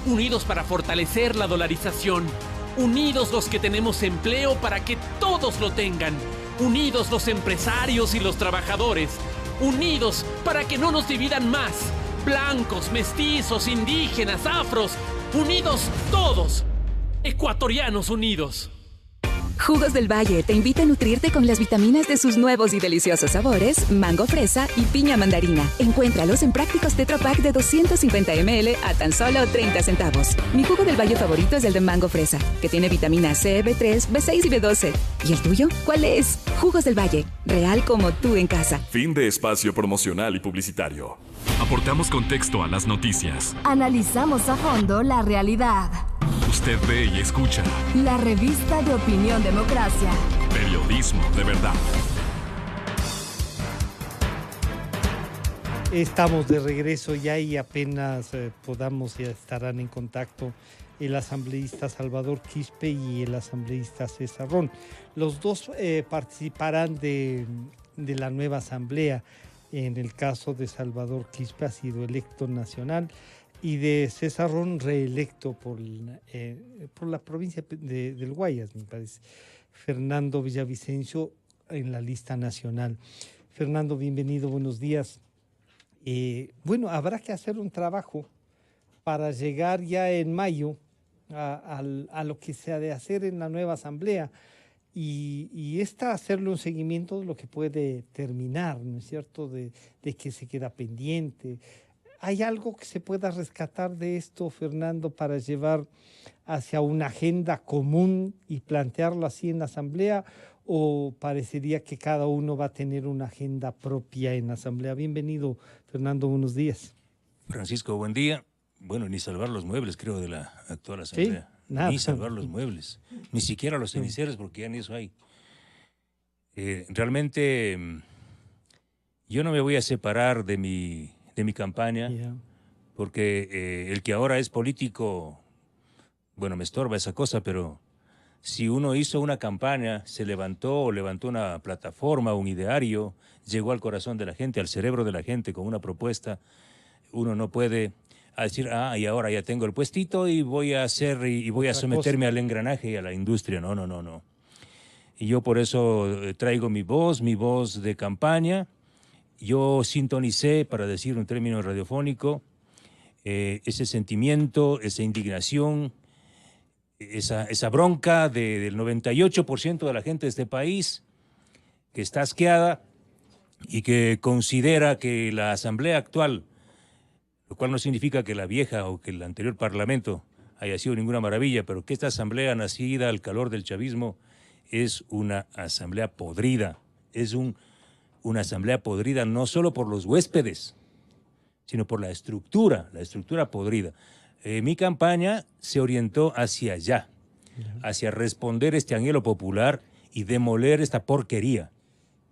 unidos para fortalecer la dolarización, unidos los que tenemos empleo para que todos lo tengan, unidos los empresarios y los trabajadores, unidos para que no nos dividan más, blancos, mestizos, indígenas, afros, unidos todos, ecuatorianos unidos. Jugos del Valle te invita a nutrirte con las vitaminas de sus nuevos y deliciosos sabores, mango fresa y piña mandarina. Encuéntralos en prácticos Tetra Pak de 250 ml a tan solo 30 centavos. Mi jugo del Valle favorito es el de mango fresa, que tiene vitamina C, B3, B6 y B12. ¿Y el tuyo? ¿Cuál es? Jugos del Valle, real como tú en casa. Fin de espacio promocional y publicitario. Aportamos contexto a las noticias. Analizamos a fondo la realidad. Usted ve y escucha. La revista de Opinión Democracia. Periodismo de verdad. Estamos de regreso ya y apenas podamos ya estarán en contacto el asambleísta Salvador Quispe y el asambleísta César Ron. Los dos participarán de la nueva asamblea. En el caso de Salvador Quispe ha sido electo nacional y de César Ron reelecto por la provincia del Guayas, me parece. Fernando Villavicencio en la lista nacional. Fernando, bienvenido, buenos días. Bueno, habrá que hacer un trabajo para llegar ya en mayo a lo que se ha de hacer en la nueva asamblea y hacerle un seguimiento de lo que puede terminar, ¿no es cierto?, de que se queda pendiente. ¿Hay algo que se pueda rescatar de esto, Fernando, para llevar hacia una agenda común y plantearlo así en la asamblea? ¿O parecería que cada uno va a tener una agenda propia en la asamblea? Bienvenido, Fernando, buenos días. Francisco, buen día. Bueno, ni salvar los muebles, creo, de la actual asamblea. ¿Sí? Nada. Ni salvar los muebles, ni siquiera los ceniceros, porque ya ni eso hay. Realmente, yo no me voy a separar de mi campaña, porque el que ahora es político, bueno, me estorba esa cosa, pero si uno hizo una campaña, se levantó una plataforma, un ideario, llegó al corazón de la gente, al cerebro de la gente con una propuesta, uno no puede decir, y ahora ya tengo el puestito y voy a hacer y voy a someterme al engranaje y a la industria. No. Y yo por eso traigo mi voz de campaña. Yo sintonicé, para decir un término radiofónico, ese sentimiento, esa indignación, esa bronca del 98% de la gente de este país que está asqueada y que considera que la asamblea actual, lo cual no significa que la vieja o que el anterior parlamento haya sido ninguna maravilla, pero que esta asamblea nacida al calor del chavismo es una asamblea podrida, es una asamblea podrida no solo por los huéspedes, sino por la estructura podrida. Mi campaña se orientó hacia allá, hacia responder este anhelo popular y demoler esta porquería.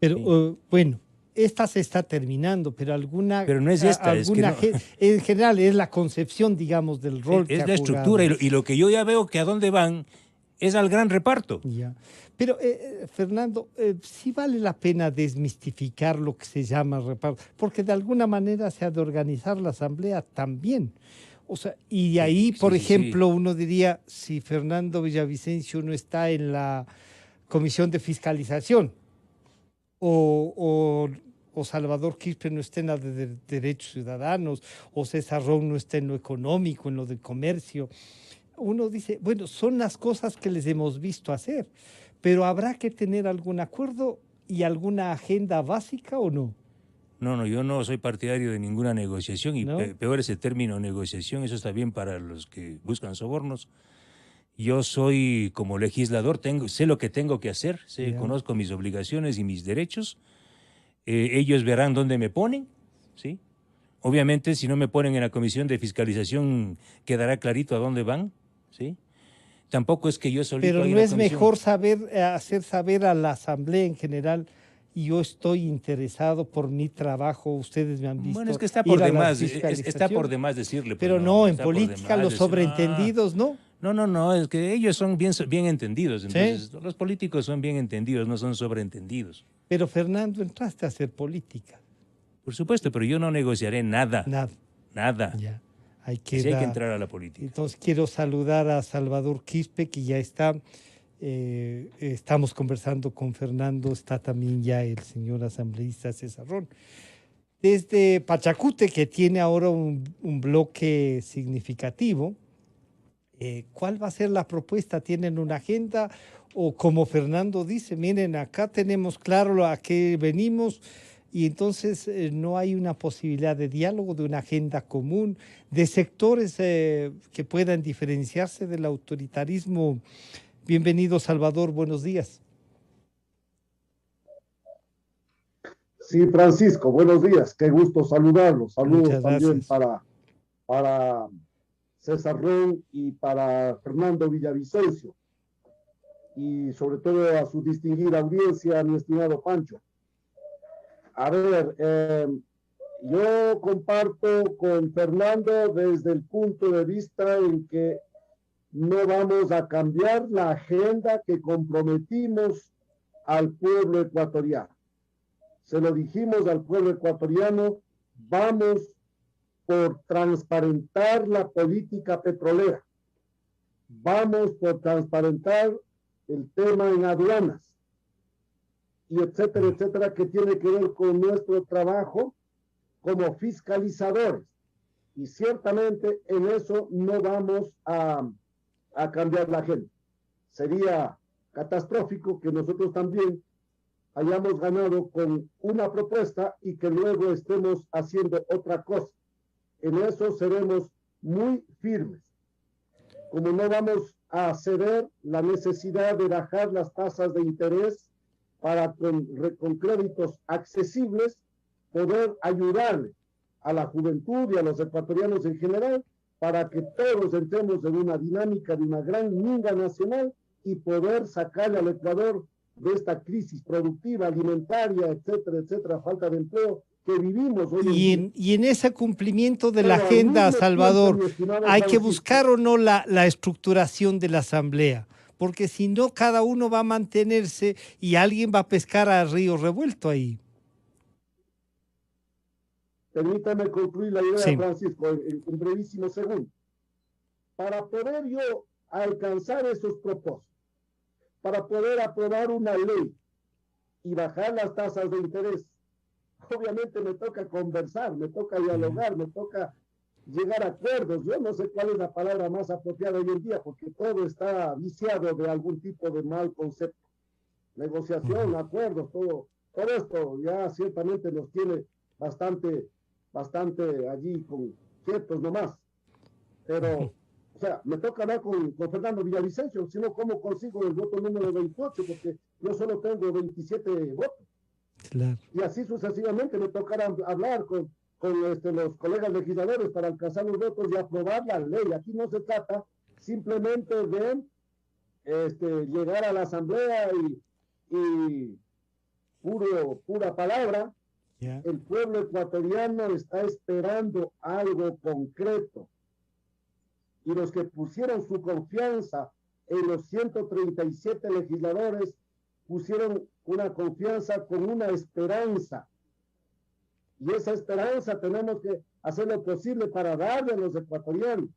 Pero sí. Bueno, esta se está terminando, pero alguna... Pero no es esta, es que no. En general es la concepción, digamos, del rol que es ha la estructura y lo que yo ya veo que a dónde van es al gran reparto. Ya. Pero, Fernando, sí vale la pena desmistificar lo que se llama reparto, porque de alguna manera se ha de organizar la asamblea también. O sea, y de ahí, por ejemplo, uno diría, si Fernando Villavicencio no está en la comisión de fiscalización o Salvador Quispe no está en la de derechos ciudadanos o César Ron no está en lo económico, en lo de comercio, uno dice, bueno, son las cosas que les hemos visto hacer, pero ¿habrá que tener algún acuerdo y alguna agenda básica o no? No, yo no soy partidario de ninguna negociación y ¿No? Peor ese término negociación, eso está bien para los que buscan sobornos. Yo soy como legislador, sé lo que tengo que hacer, conozco mis obligaciones y mis derechos. Ellos verán dónde me ponen, ¿sí? Obviamente, si no me ponen en la comisión de fiscalización, quedará clarito a dónde van, ¿sí? Tampoco es que yo solito... Pero no es mejor hacer saber a la asamblea en general, yo estoy interesado por mi trabajo, ustedes me han visto. Bueno, es que está por demás decirle. Pero no, en política los sobreentendidos, ¿no? No, es que ellos son bien entendidos, entonces ¿sí? Los políticos son bien entendidos, no son sobreentendidos. Pero Fernando, entraste a hacer política. Por supuesto, pero yo no negociaré nada. Nada. Nada. Ya. Hay Sí, hay que entrar a la política. Entonces quiero saludar a Salvador Quispe, que ya está. Estamos conversando con Fernando, está también ya el señor asambleísta César Ron. Desde Pachacute, que tiene ahora un bloque significativo, ¿cuál va a ser la propuesta? ¿Tienen una agenda? O como Fernando dice, miren, acá tenemos claro a qué venimos y entonces no hay una posibilidad de diálogo, de una agenda común, de sectores que puedan diferenciarse del autoritarismo. Bienvenido, Salvador, buenos días. Sí, Francisco, buenos días, qué gusto saludarlos. Saludos Muchas también gracias. para César Ron y para Fernando Villavicencio, y sobre todo a su distinguida audiencia, mi estimado Pancho. A ver, yo comparto con Fernando desde el punto de vista en que no vamos a cambiar la agenda que comprometimos al pueblo ecuatoriano. Se lo dijimos al pueblo ecuatoriano, vamos por transparentar la política petrolera, vamos por transparentar el tema en aduanas, y etcétera, etcétera, que tiene que ver con nuestro trabajo como fiscalizadores. Y ciertamente en eso no vamos a cambiar la agenda. Sería catastrófico que nosotros también hayamos ganado con una propuesta y que luego estemos haciendo otra cosa. En eso seremos muy firmes. Como no vamos a ceder la necesidad de bajar las tasas de interés para con créditos accesibles, poder ayudarle a la juventud y a los ecuatorianos en general para que todos entremos en una dinámica de una gran minga nacional y poder sacarle al Ecuador de esta crisis productiva, alimentaria, etcétera, etcétera, falta de empleo que vivimos hoy en día. Y en ese cumplimiento de la agenda, Salvador, hay que buscar o no la estructuración de la asamblea, porque si no, cada uno va a mantenerse y alguien va a pescar a río revuelto ahí. Permítame concluir la idea, Sí. Francisco, en un brevísimo segundo. Para poder yo alcanzar esos propósitos, para poder aprobar una ley y bajar las tasas de interés, obviamente me toca conversar, me toca dialogar, me toca llegar a acuerdos. Yo no sé cuál es la palabra más apropiada hoy en día, porque todo está viciado de algún tipo de mal concepto. Negociación, acuerdos, todo esto ya ciertamente nos tiene bastante allí con quietos nomás. Pero, o sea, me toca hablar con Fernando Villavicencio, si no, ¿cómo consigo el voto número 28? Porque yo solo tengo 27 votos. Claro. Y así sucesivamente me tocará hablar con los colegas legisladores para alcanzar los votos y aprobar la ley. Aquí no se trata simplemente de llegar a la asamblea y pura palabra. Yeah. El pueblo ecuatoriano está esperando algo concreto. Y los que pusieron su confianza en los 137 legisladores pusieron una confianza con una esperanza. Y esa esperanza tenemos que hacer lo posible para darle a los ecuatorianos,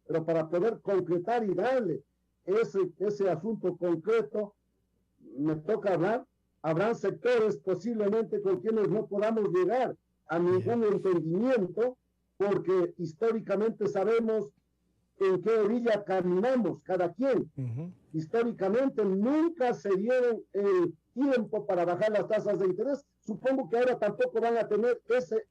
pero para poder concretar y darle ese asunto concreto, me toca hablar. Habrán sectores posiblemente con quienes no podamos llegar a ningún entendimiento, porque históricamente sabemos en qué orilla caminamos cada quien. Históricamente nunca se dieron el tiempo para bajar las tasas de interés. Supongo que ahora tampoco van a tener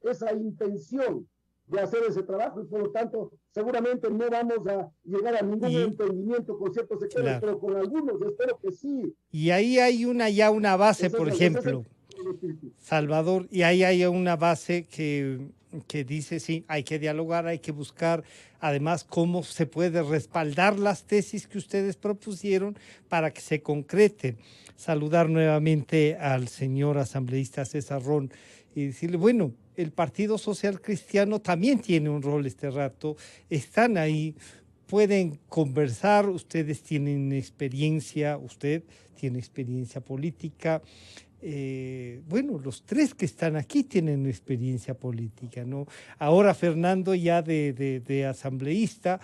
esa intención de hacer ese trabajo y por lo tanto seguramente no vamos a llegar a ningún entendimiento con ciertos sectores, claro, pero con algunos espero que sí. Y ahí hay una base, por ejemplo, Salvador, y ahí hay una base que dice, sí, hay que dialogar, hay que buscar, además, cómo se puede respaldar las tesis que ustedes propusieron para que se concreten. Saludar nuevamente al señor asambleísta César Ron y decirle, bueno, el Partido Social Cristiano también tiene un rol este rato, están ahí, pueden conversar, ustedes tienen experiencia, usted tiene experiencia política, bueno, los tres que están aquí tienen experiencia política, ¿no? Ahora Fernando ya de asambleísta,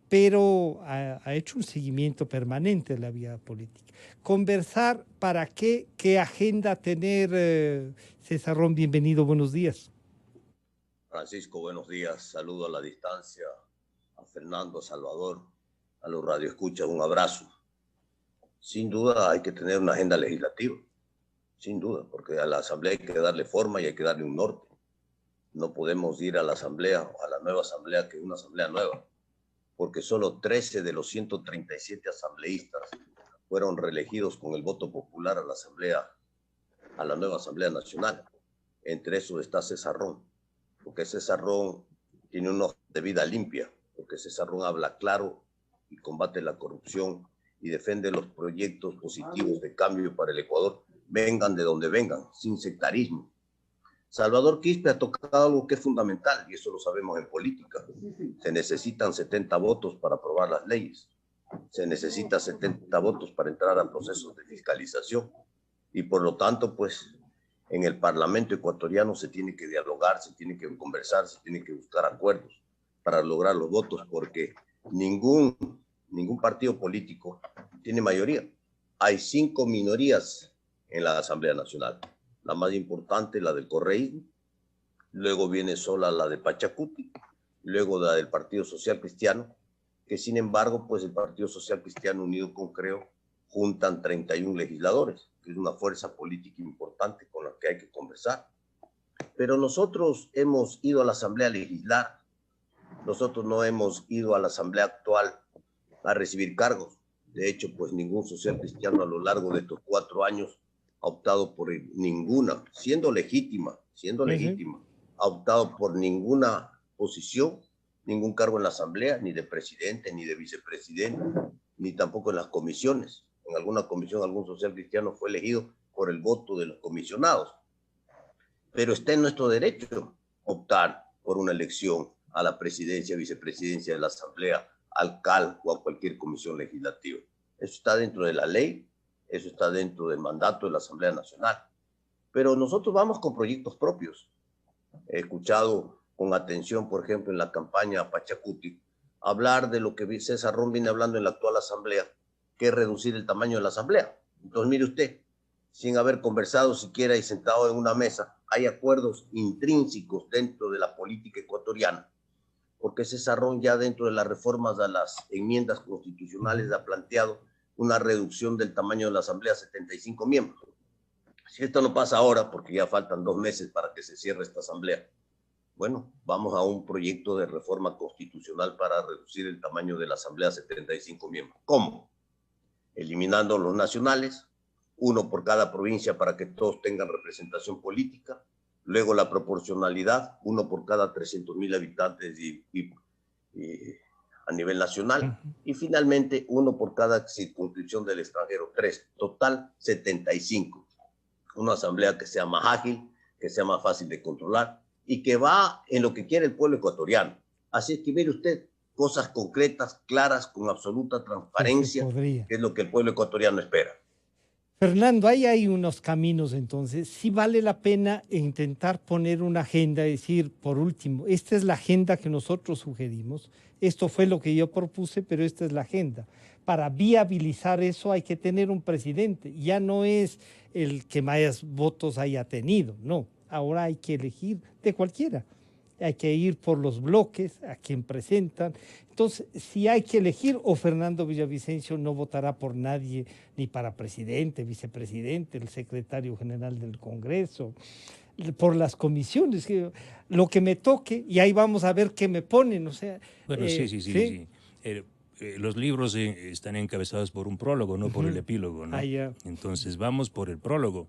pero ha hecho un seguimiento permanente de la vida política. Conversar, ¿para qué? ¿Qué agenda tener? César Ron, bienvenido, buenos días. Francisco, buenos días. Saludo a la distancia a Fernando, a Salvador, a los radioescuchas, un abrazo. Sin duda hay que tener una agenda legislativa, sin duda, porque a la asamblea hay que darle forma y hay que darle un norte. No podemos ir a la asamblea, a la nueva asamblea, que es una asamblea nueva, porque solo 13 de los 137 asambleístas fueron reelegidos con el voto popular a la asamblea, a la nueva Asamblea Nacional. Entre esos está César Ron, porque César Ron tiene una hoja de vida limpia, porque César Ron habla claro y combate la corrupción y defiende los proyectos positivos de cambio para el Ecuador, vengan de donde vengan, sin sectarismo. Salvador Quispe ha tocado algo que es fundamental, y eso lo sabemos en política. Se necesitan 70 votos para aprobar las leyes. Se necesitan 70 votos para entrar a procesos de fiscalización. Y por lo tanto, pues, en el Parlamento ecuatoriano se tiene que dialogar, se tiene que conversar, se tiene que buscar acuerdos para lograr los votos, porque ningún partido político tiene mayoría. Hay 5 minorías en la Asamblea Nacional. La más importante, la del correísmo, luego viene sola la de Pachacuti, luego la del Partido Social Cristiano, que sin embargo, pues el Partido Social Cristiano unido con Creo juntan 31 legisladores, que es una fuerza política importante con la que hay que conversar. Pero nosotros hemos ido a la Asamblea a legislar, nosotros no hemos ido a la Asamblea actual a recibir cargos. De hecho, pues ningún social cristiano a lo largo de estos 4 años ha optado por ninguna, siendo legítima, ha optado por ninguna posición, ningún cargo en la asamblea, ni de presidente, ni de vicepresidente, ni tampoco en las comisiones. En alguna comisión algún social cristiano fue elegido por el voto de los comisionados. Pero está en nuestro derecho optar por una elección a la presidencia, vicepresidencia de la asamblea, al CAL o a cualquier comisión legislativa. Eso está dentro de la ley. Eso está dentro del mandato de la Asamblea Nacional. Pero nosotros vamos con proyectos propios. He escuchado con atención, por ejemplo, en la campaña Pachacuti, hablar de lo que César Ron viene hablando en la actual Asamblea, que es reducir el tamaño de la Asamblea. Entonces, mire usted, sin haber conversado siquiera y sentado en una mesa, hay acuerdos intrínsecos dentro de la política ecuatoriana, porque César Ron ya dentro de las reformas a las enmiendas constitucionales ha planteado una reducción del tamaño de la Asamblea a 75 miembros. Si esto no pasa ahora, porque ya faltan 2 meses para que se cierre esta Asamblea, bueno, vamos a un proyecto de reforma constitucional para reducir el tamaño de la Asamblea a 75 miembros. ¿Cómo? Eliminando los nacionales, 1 por cada provincia para que todos tengan representación política, luego la proporcionalidad, 1 por cada 300,000 habitantes a nivel nacional, y finalmente 1 por cada circunscripción del extranjero, 3, total 75. Una asamblea que sea más ágil, que sea más fácil de controlar y que va en lo que quiere el pueblo ecuatoriano. Así es que mire usted, cosas concretas, claras, con absoluta transparencia, que es lo que el pueblo ecuatoriano espera. Fernando, ahí hay unos caminos entonces. Sí vale la pena intentar poner una agenda, decir, por último, esta es la agenda que nosotros sugerimos, esto fue lo que yo propuse, pero esta es la agenda. Para viabilizar eso hay que tener un presidente. Ya no es el que más votos haya tenido, no. Ahora hay que elegir de cualquiera. Hay que ir por los bloques, a quien presentan. Entonces, si hay que elegir, o Fernando Villavicencio no votará por nadie, ni para presidente, vicepresidente, el secretario general del Congreso, por las comisiones, lo que me toque, y ahí vamos a ver qué me ponen. O sea, bueno, sí. Los libros están encabezados por un prólogo, no por el epílogo, ¿no? Entonces, vamos por el prólogo.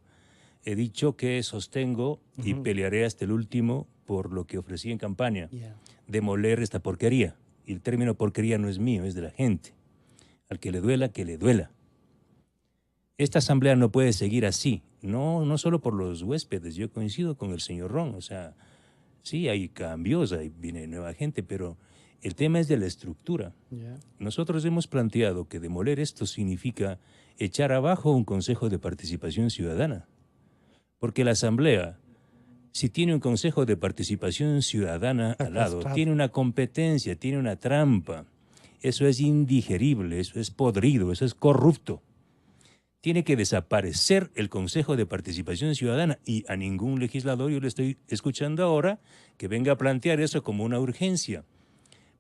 He dicho que sostengo y pelearé hasta el último por lo que ofrecí en campaña, demoler esta porquería. Y el término porquería no es mío, es de la gente. Al que le duela, que le duela. Esta asamblea no puede seguir así, no solo por los huéspedes. Yo coincido con el señor Ron, o sea, sí hay cambios, ahí viene nueva gente, pero el tema es de la estructura. Nosotros hemos planteado que demoler esto significa echar abajo un consejo de participación ciudadana. Porque la Asamblea, si tiene un Consejo de Participación Ciudadana al lado, tiene una competencia, tiene una trampa. Eso es indigerible, eso es podrido, eso es corrupto. Tiene que desaparecer el Consejo de Participación Ciudadana y a ningún legislador, yo le estoy escuchando ahora, que venga a plantear eso como una urgencia.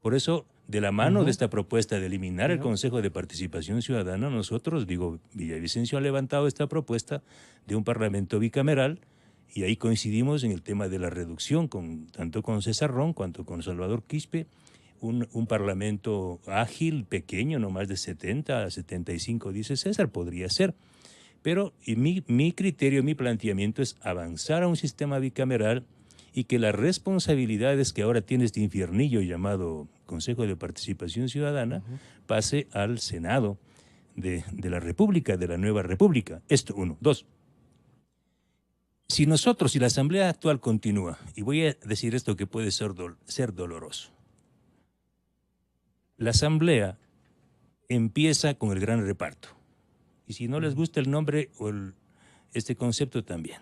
Por eso, de la mano de esta propuesta de eliminar el Consejo de Participación Ciudadana, nosotros, Villavicencio ha levantado esta propuesta de un parlamento bicameral y ahí coincidimos en el tema de la reducción, tanto con César Ron cuanto con Salvador Quispe, un parlamento ágil, pequeño, no más de 70 a 75, dice César, podría ser. Pero mi criterio, mi planteamiento es avanzar a un sistema bicameral y que las responsabilidades que ahora tiene este infiernillo llamado Consejo de Participación Ciudadana pase al Senado de la República, de la nueva República. Esto, uno. Dos, si la Asamblea actual continúa, y voy a decir esto que puede ser doloroso, la Asamblea empieza con el gran reparto. Y si no les gusta el nombre o este concepto también.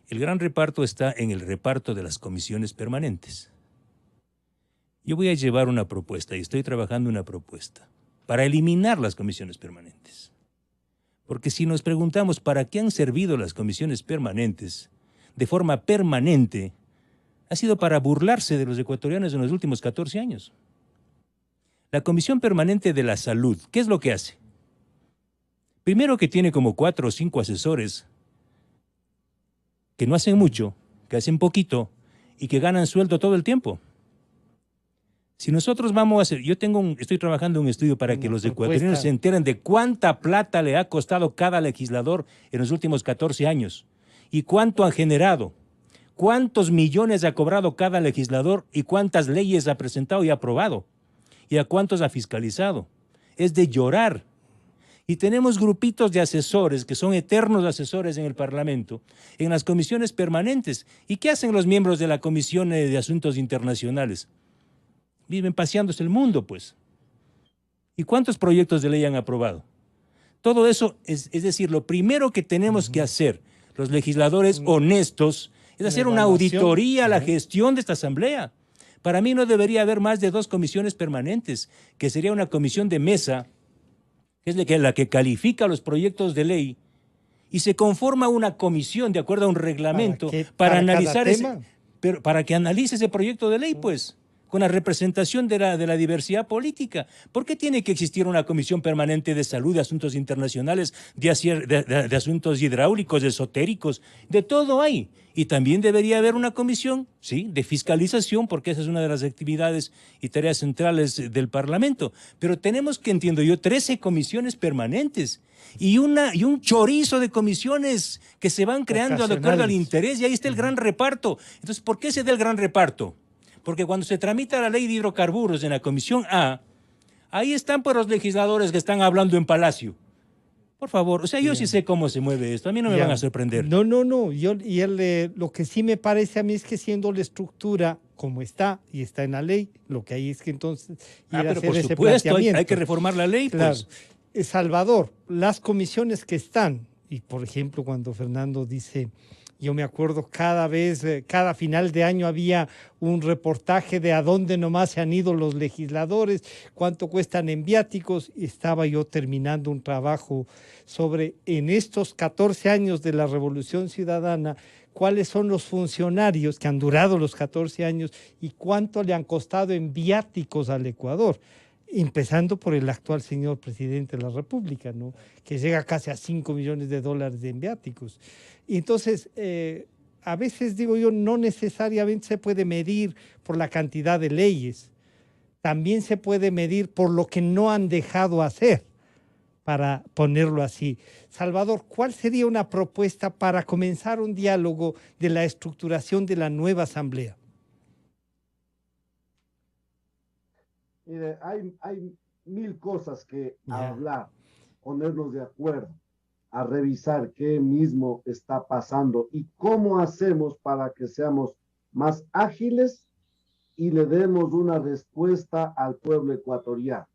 El gran reparto está en el reparto de las comisiones permanentes. Yo voy a llevar una propuesta y estoy trabajando una propuesta para eliminar las comisiones permanentes. Porque si nos preguntamos para qué han servido las comisiones permanentes de forma permanente, ha sido para burlarse de los ecuatorianos en los últimos 14 años. La Comisión Permanente de la Salud, ¿qué es lo que hace? Primero que tiene como 4 o 5 asesores que no hacen mucho, que hacen poquito y que ganan sueldo todo el tiempo. Si nosotros vamos a hacer, estoy trabajando en un estudio para que los ecuatorianos se enteren de cuánta plata le ha costado cada legislador en los últimos 14 años y cuánto han generado, cuántos millones ha cobrado cada legislador y cuántas leyes ha presentado y aprobado. ¿Y a cuántos ha fiscalizado? Es de llorar. Y tenemos grupitos de asesores que son eternos asesores en el Parlamento, en las comisiones permanentes. ¿Y qué hacen los miembros de la Comisión de Asuntos Internacionales? Viven paseándose el mundo, pues. ¿Y cuántos proyectos de ley han aprobado? Todo eso, es decir, lo primero que tenemos que hacer los legisladores honestos es hacer una auditoría a la gestión de esta Asamblea. Para mí no debería haber más de 2 comisiones permanentes, que sería una comisión de mesa, que es la que califica los proyectos de ley, y se conforma una comisión de acuerdo a un reglamento para analizar para que analice ese proyecto de ley, pues, con la representación de la diversidad política. ¿Por qué tiene que existir una comisión permanente de salud, de asuntos internacionales, de asuntos hidráulicos, de esotéricos? De todo hay. Y también debería haber una comisión, sí, de fiscalización, porque esa es una de las actividades y tareas centrales del Parlamento. Pero tenemos que, entiendo yo, 13 comisiones permanentes y un chorizo de comisiones que se van creando de acuerdo al interés, y ahí está el gran reparto. Entonces, ¿por qué se da el gran reparto? Porque cuando se tramita la ley de hidrocarburos en la Comisión A, ahí están por los legisladores que están hablando en Palacio. Por favor, o sea, yo sí sé cómo se mueve esto, a mí no me van a sorprender. No, lo que sí me parece a mí es que siendo la estructura como está, y está en la ley, lo que hay es que entonces ir a hacer ese planteamiento. Hay que reformar la ley, claro. Pues. Salvador, las comisiones que están, y por ejemplo cuando Fernando dice, yo me acuerdo cada final de año había un reportaje de a dónde nomás se han ido los legisladores, cuánto cuestan en viáticos. Estaba yo terminando un trabajo sobre, en estos 14 años de la Revolución Ciudadana, cuáles son los funcionarios que han durado los 14 años y cuánto le han costado en viáticos al Ecuador. Empezando por el actual señor presidente de la República, ¿no? Que llega casi a $5 millones de viáticos. Y entonces, a veces digo yo, no necesariamente se puede medir por la cantidad de leyes, también se puede medir por lo que no han dejado hacer, para ponerlo así. Salvador, ¿cuál sería una propuesta para comenzar un diálogo de la estructuración de la nueva Asamblea? Mire, hay 1000 cosas que hablar, ponernos de acuerdo, a revisar qué mismo está pasando y cómo hacemos para que seamos más ágiles y le demos una respuesta al pueblo ecuatoriano.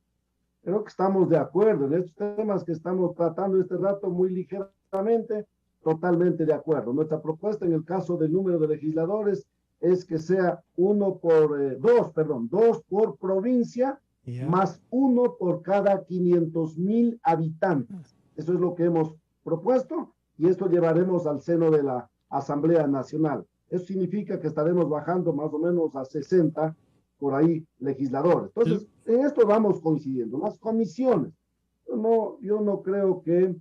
Creo que estamos de acuerdo en estos temas que estamos tratando este rato muy ligeramente. totalmente de acuerdo. Nuestra propuesta en el caso del número de legisladores es que sea dos por provincia, más uno por cada 500,000 habitantes. Eso es lo que hemos propuesto y esto llevaremos al seno de la Asamblea Nacional. Eso significa que estaremos bajando más o menos a 60 por ahí legisladores. Entonces, en esto vamos coincidiendo. Las comisiones, yo no creo que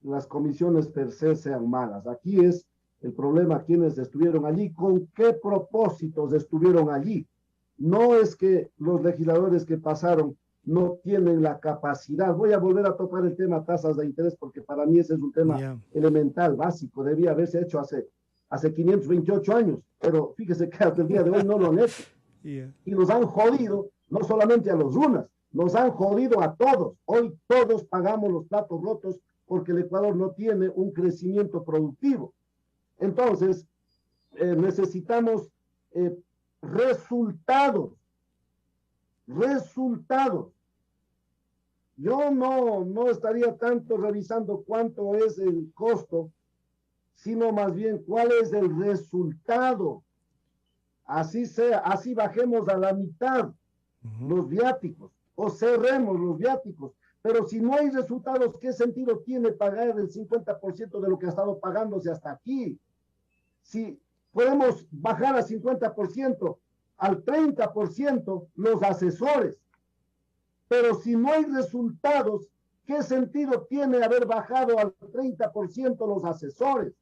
las comisiones per se sean malas. Aquí es el problema quienes estuvieron allí, con qué propósitos estuvieron allí. No es que los legisladores que pasaron no tienen la capacidad. Voy a volver a tocar el tema tasas de interés porque para mí ese es un tema elemental, básico. Debía haberse hecho hace 528 años, pero fíjese que hasta el día de hoy no lo han hecho. Y nos han jodido, no solamente a los runas, nos han jodido a todos. Hoy todos pagamos los platos rotos porque el Ecuador no tiene un crecimiento productivo. Entonces, necesitamos resultados. Yo no estaría tanto revisando cuánto es el costo, sino más bien cuál es el resultado. Así sea, así bajemos a la mitad los viáticos o cerremos los viáticos. Pero si no hay resultados, ¿qué sentido tiene pagar el 50% de lo que ha estado pagándose hasta aquí? Si podemos bajar a 50%, al 30% los asesores. Pero si no hay resultados, ¿qué sentido tiene haber bajado al 30% los asesores?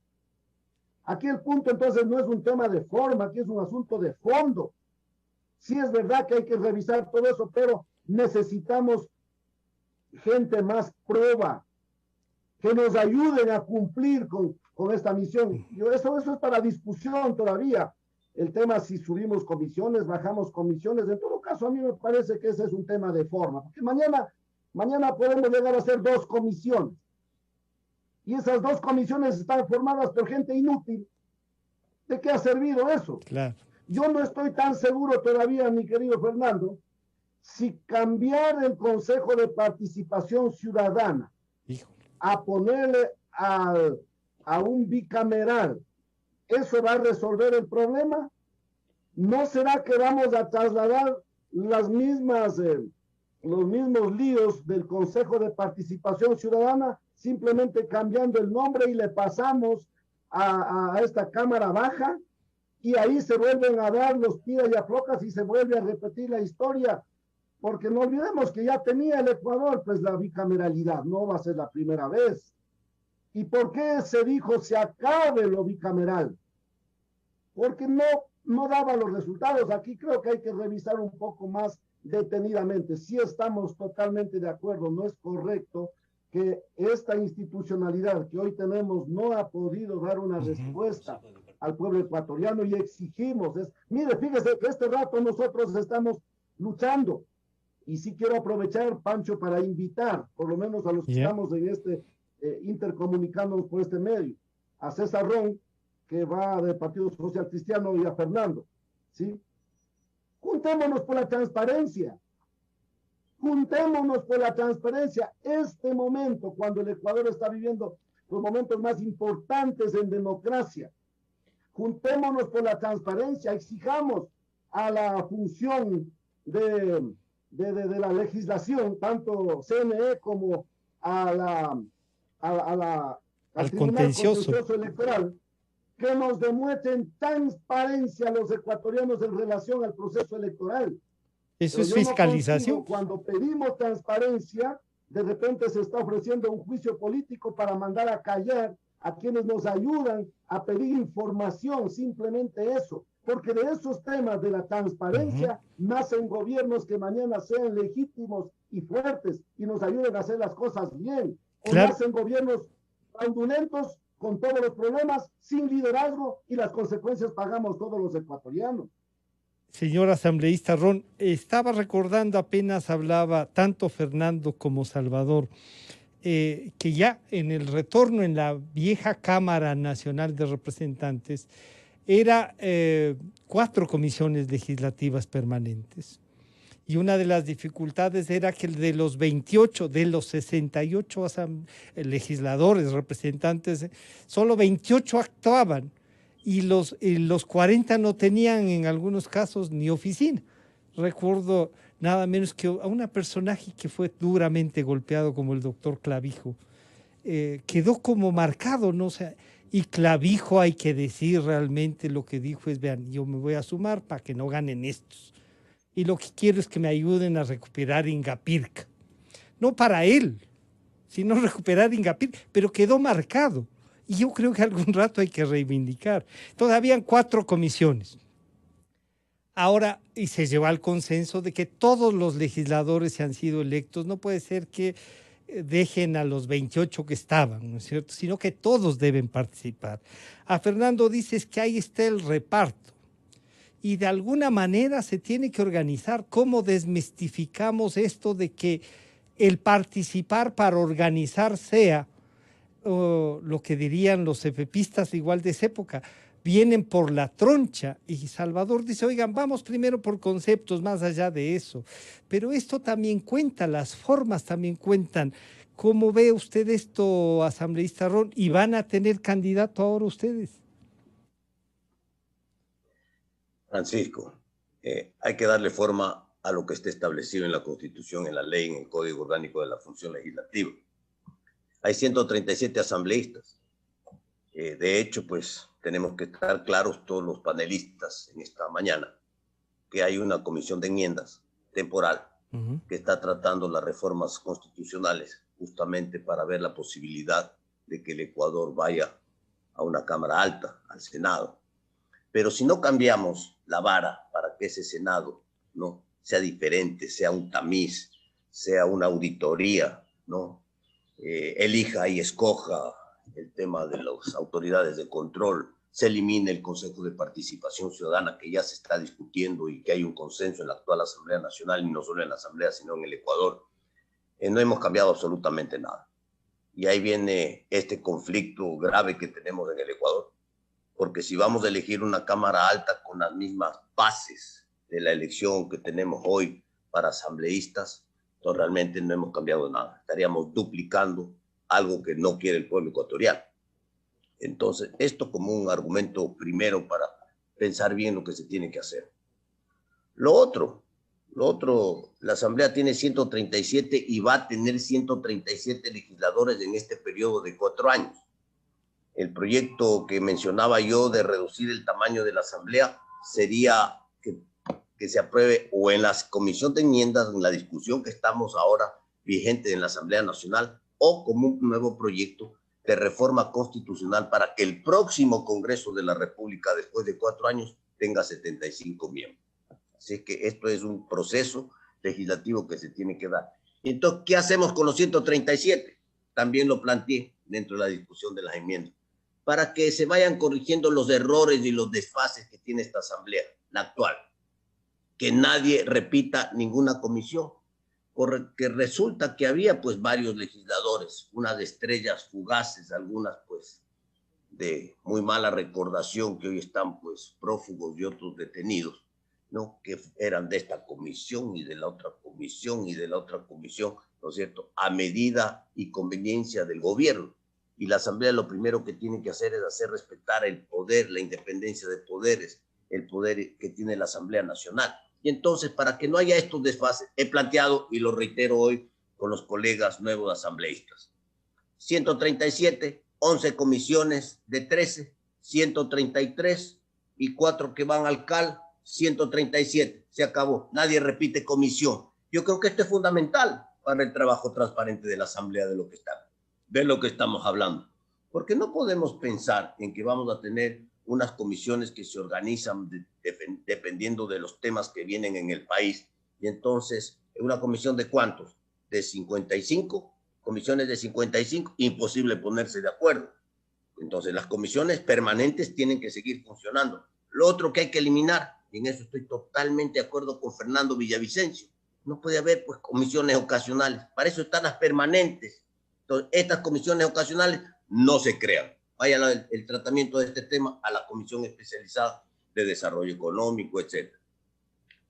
Aquí el punto entonces no es un tema de forma, aquí es un asunto de fondo. Sí es verdad que hay que revisar todo eso, pero necesitamos gente más prueba, que nos ayuden a cumplir con esta misión. Eso es para discusión todavía. El tema si subimos comisiones, bajamos comisiones, en todo caso a mí me parece que ese es un tema de forma, porque mañana podemos llegar a hacer 2 comisiones. Y esas 2 comisiones están formadas por gente inútil. ¿De qué ha servido eso? Claro. Yo no estoy tan seguro todavía, mi querido Fernando, si cambiar el Consejo de Participación Ciudadana a ponerle a un bicameral, ¿eso va a resolver el problema? ¿No será que vamos a trasladar los mismos líos del Consejo de Participación Ciudadana, simplemente cambiando el nombre y le pasamos a esta Cámara Baja? Y ahí se vuelven a dar los tiras y aflocas y se vuelve a repetir la historia. Porque no olvidemos que ya tenía el Ecuador, pues la bicameralidad, no va a ser la primera vez. ¿Y por qué se dijo se acabe lo bicameral? Porque no daba los resultados. Aquí creo que hay que revisar un poco más detenidamente. Sí estamos totalmente de acuerdo, no es correcto que esta institucionalidad que hoy tenemos no ha podido dar una respuesta al pueblo ecuatoriano y exigimos. Mire, fíjese que este rato nosotros estamos luchando. Y sí quiero aprovechar, Pancho, para invitar, por lo menos a los que estamos en intercomunicándonos por este medio, a César Ron, que va del Partido Social Cristiano, y a Fernando, ¿sí? Juntémonos por la transparencia. Juntémonos por la transparencia. Este momento, cuando el Ecuador está viviendo los momentos más importantes en democracia, juntémonos por la transparencia, exijamos a la función de la legislación, tanto CNE como al Tribunal Contencioso Electoral, que nos demuestren transparencia a los ecuatorianos en relación al proceso electoral. Eso es fiscalización. Cuando pedimos transparencia, de repente se está ofreciendo un juicio político para mandar a callar a quienes nos ayudan a pedir información, simplemente eso. Porque de esos temas de la transparencia nacen gobiernos que mañana sean legítimos y fuertes y nos ayuden a hacer las cosas bien. O nacen gobiernos fraudulentos con todos los problemas, sin liderazgo, y las consecuencias pagamos todos los ecuatorianos. Señor asambleísta Ron, estaba recordando, apenas hablaba tanto Fernando como Salvador, que ya en el retorno en la vieja Cámara Nacional de Representantes, era 4 comisiones legislativas permanentes. Y una de las dificultades era que de los 28, de los 68 legisladores, representantes, solo 28 actuaban y los 40 no tenían en algunos casos ni oficina. Recuerdo nada menos que a un personaje que fue duramente golpeado como el doctor Clavijo. Quedó como marcado, ¿no? O sea, y Clavijo, hay que decir realmente lo que dijo es, vean, yo me voy a sumar para que no ganen estos. Y lo que quiero es que me ayuden a recuperar Ingapirca. No para él, sino recuperar Ingapirca, pero quedó marcado. Y yo creo que algún rato hay que reivindicar. Entonces, habían 4 comisiones. Ahora, y se llegó al consenso de que todos los legisladores se han sido electos. No puede ser que dejen a los 28 que estaban, ¿no es cierto? Sino que todos deben participar. A Fernando dices que ahí está el reparto. Y de alguna manera se tiene que organizar. ¿Cómo desmistificamos esto de que el participar para organizar sea lo que dirían los FPistas igual de esa época? Vienen por la troncha. Y Salvador dice, oigan, vamos primero por conceptos más allá de eso. Pero esto también cuenta, las formas también cuentan. ¿Cómo ve usted esto, asambleísta Ron? ¿Y van a tener candidato ahora ustedes? Francisco, hay que darle forma a lo que está establecido en la Constitución, en la ley, en el Código Orgánico de la Función Legislativa. Hay 137 asambleístas. De hecho, pues tenemos que estar claros todos los panelistas en esta mañana que hay una comisión de enmiendas temporal que está tratando las reformas constitucionales justamente para ver la posibilidad de que el Ecuador vaya a una Cámara Alta, al Senado. Pero si no cambiamos la vara para que ese Senado, ¿no?, sea diferente, sea un tamiz, sea una auditoría, ¿no?, elija y escoja el tema de las autoridades de control, se elimine el Consejo de Participación Ciudadana que ya se está discutiendo y que hay un consenso en la actual Asamblea Nacional, y no solo en la Asamblea, sino en el Ecuador, no hemos cambiado absolutamente nada. Y ahí viene este conflicto grave que tenemos en el Ecuador, porque si vamos a elegir una Cámara Alta con las mismas bases de la elección que tenemos hoy para asambleístas, entonces realmente no hemos cambiado nada. Estaríamos duplicando algo que no quiere el pueblo ecuatoriano. Entonces, esto como un argumento primero para pensar bien lo que se tiene que hacer. Lo otro, la Asamblea tiene 137 y va a tener 137 legisladores en este periodo de 4 años. El proyecto que mencionaba yo de reducir el tamaño de la Asamblea sería que se apruebe o en la comisión de enmiendas, en la discusión que estamos ahora vigente en la Asamblea Nacional, o como un nuevo proyecto de reforma constitucional para que el próximo Congreso de la República, después de 4 años, tenga 75 miembros. Así que esto es un proceso legislativo que se tiene que dar. Entonces, ¿qué hacemos con los 137? También lo planteé dentro de la discusión de las enmiendas, para que se vayan corrigiendo los errores y los desfases que tiene esta Asamblea, la actual. Que nadie repita ninguna comisión, porque resulta que había pues varios legisladores, unas estrellas fugaces, algunas pues de muy mala recordación que hoy están pues prófugos y otros detenidos, ¿no?, que eran de esta comisión y de la otra comisión y de la otra comisión, ¿no es cierto?, a medida y conveniencia del gobierno. Y la Asamblea lo primero que tiene que hacer es hacer respetar el poder, la independencia de poderes, el poder que tiene la Asamblea Nacional. Y entonces, para que no haya estos desfases, he planteado, y lo reitero hoy con los colegas nuevos asambleístas, 137, 11 comisiones de 13, 133 y 4 que van al CAL, 137. Se acabó. Nadie repite comisión. Yo creo que esto es fundamental para el trabajo transparente de la Asamblea, de lo que estamos hablando. Porque no podemos pensar en que vamos a tener unas comisiones que se organizan dependiendo de los temas que vienen en el país. Y entonces, ¿una comisión de cuántos? ¿De 55? Comisiones de 55, imposible ponerse de acuerdo. Entonces, las comisiones permanentes tienen que seguir funcionando. Lo otro que hay que eliminar, y en eso estoy totalmente de acuerdo con Fernando Villavicencio, no puede haber pues comisiones ocasionales. Para eso están las permanentes. Entonces, estas comisiones ocasionales no se crean. Vaya el tratamiento de este tema a la Comisión Especializada de Desarrollo Económico, etc.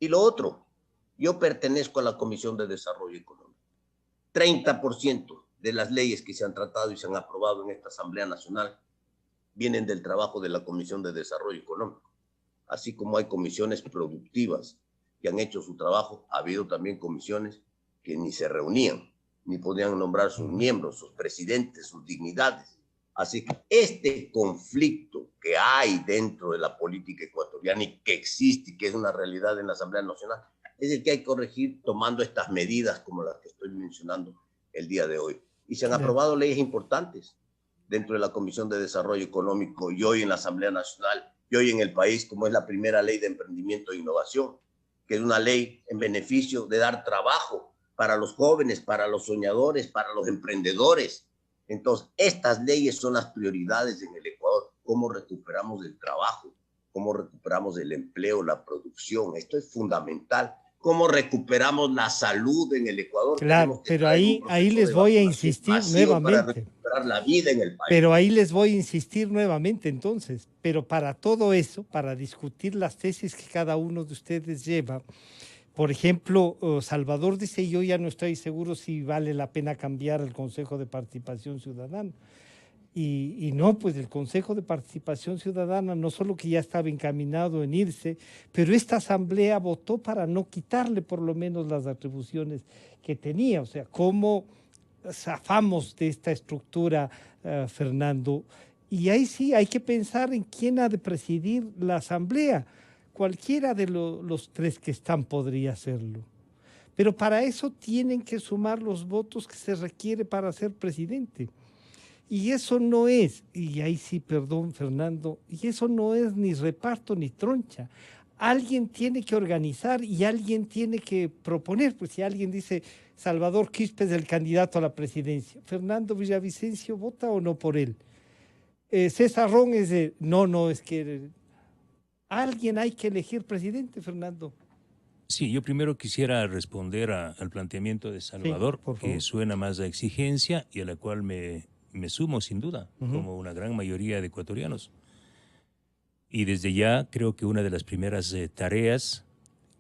Y lo otro, Yo pertenezco a la Comisión de Desarrollo Económico. 30% de las leyes que se han tratado y se han aprobado en esta Asamblea Nacional vienen del trabajo de la Comisión de Desarrollo Económico. Así como hay comisiones productivas que han hecho su trabajo, ha habido también comisiones que ni se reunían, ni podían nombrar sus miembros, sus presidentes, sus dignidades. Así que este conflicto que hay dentro de la política ecuatoriana y que existe y que es una realidad en la Asamblea Nacional, es el que hay que corregir tomando estas medidas como las que estoy mencionando el día de hoy. Y se han aprobado leyes importantes dentro de la Comisión de Desarrollo Económico y hoy en la Asamblea Nacional y hoy en el país, como es la primera ley de emprendimiento e innovación, que es una ley en beneficio de dar trabajo para los jóvenes, para los soñadores, para los emprendedores. Entonces, estas leyes son las prioridades en el Ecuador. ¿Cómo recuperamos el trabajo? ¿Cómo recuperamos el empleo, la producción? Esto es fundamental. ¿Cómo recuperamos la salud en el Ecuador? Claro, pero ahí les voy a insistir nuevamente. Para recuperar la vida en el país. Pero ahí les voy a insistir nuevamente entonces. Pero para todo eso, para discutir las tesis que cada uno de ustedes lleva, por ejemplo, Salvador dice, yo ya no estoy seguro si vale la pena cambiar el Consejo de Participación Ciudadana. Y no, pues el Consejo de Participación Ciudadana no solo que ya estaba encaminado en irse, pero esta asamblea votó para no quitarle por lo menos las atribuciones que tenía. O sea, ¿cómo zafamos de esta estructura, Fernando? Y ahí sí hay que pensar en quién ha de presidir la asamblea. Cualquiera de los tres que están podría hacerlo. Pero para eso tienen que sumar los votos que se requiere para ser presidente. Y eso no es, y ahí sí, perdón, Fernando, y eso no es ni reparto ni troncha. Alguien tiene que organizar y alguien tiene que proponer. Pues si alguien dice, Salvador Quispe es el candidato a la presidencia, ¿Fernando Villavicencio vota o no por él? César Ron es de, no, es que alguien hay que elegir presidente, Fernando. Sí, yo primero quisiera responder al planteamiento de Salvador, sí, que suena más a exigencia y a la cual me sumo sin duda, como una gran mayoría de ecuatorianos. Y desde ya creo que una de las primeras tareas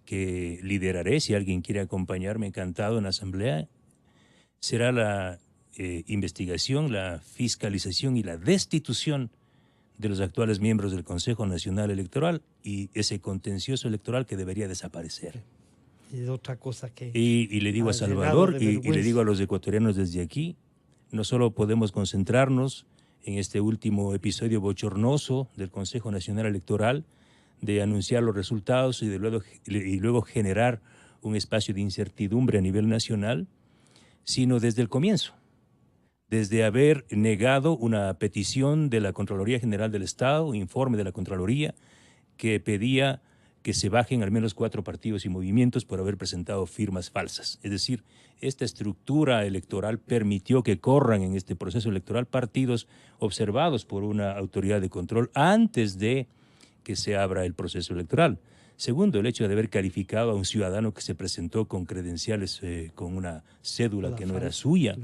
que lideraré, si alguien quiere acompañarme, encantado en la Asamblea, será la investigación, la fiscalización y la destitución de los actuales miembros del Consejo Nacional Electoral y ese contencioso electoral que debería desaparecer. Es otra cosa que... Y le digo a Salvador y le digo a los ecuatorianos desde aquí, no solo podemos concentrarnos en este último episodio bochornoso del Consejo Nacional Electoral, de anunciar los resultados y luego generar un espacio de incertidumbre a nivel nacional, sino desde el comienzo, desde haber negado una petición de la Contraloría General del Estado, un informe de la Contraloría, que pedía que se bajen al menos 4 partidos y movimientos por haber presentado firmas falsas. Es decir, esta estructura electoral permitió que corran en este proceso electoral partidos observados por una autoridad de control antes de que se abra el proceso electoral. Segundo, el hecho de haber calificado a un ciudadano que se presentó con credenciales, con una cédula que no era suya,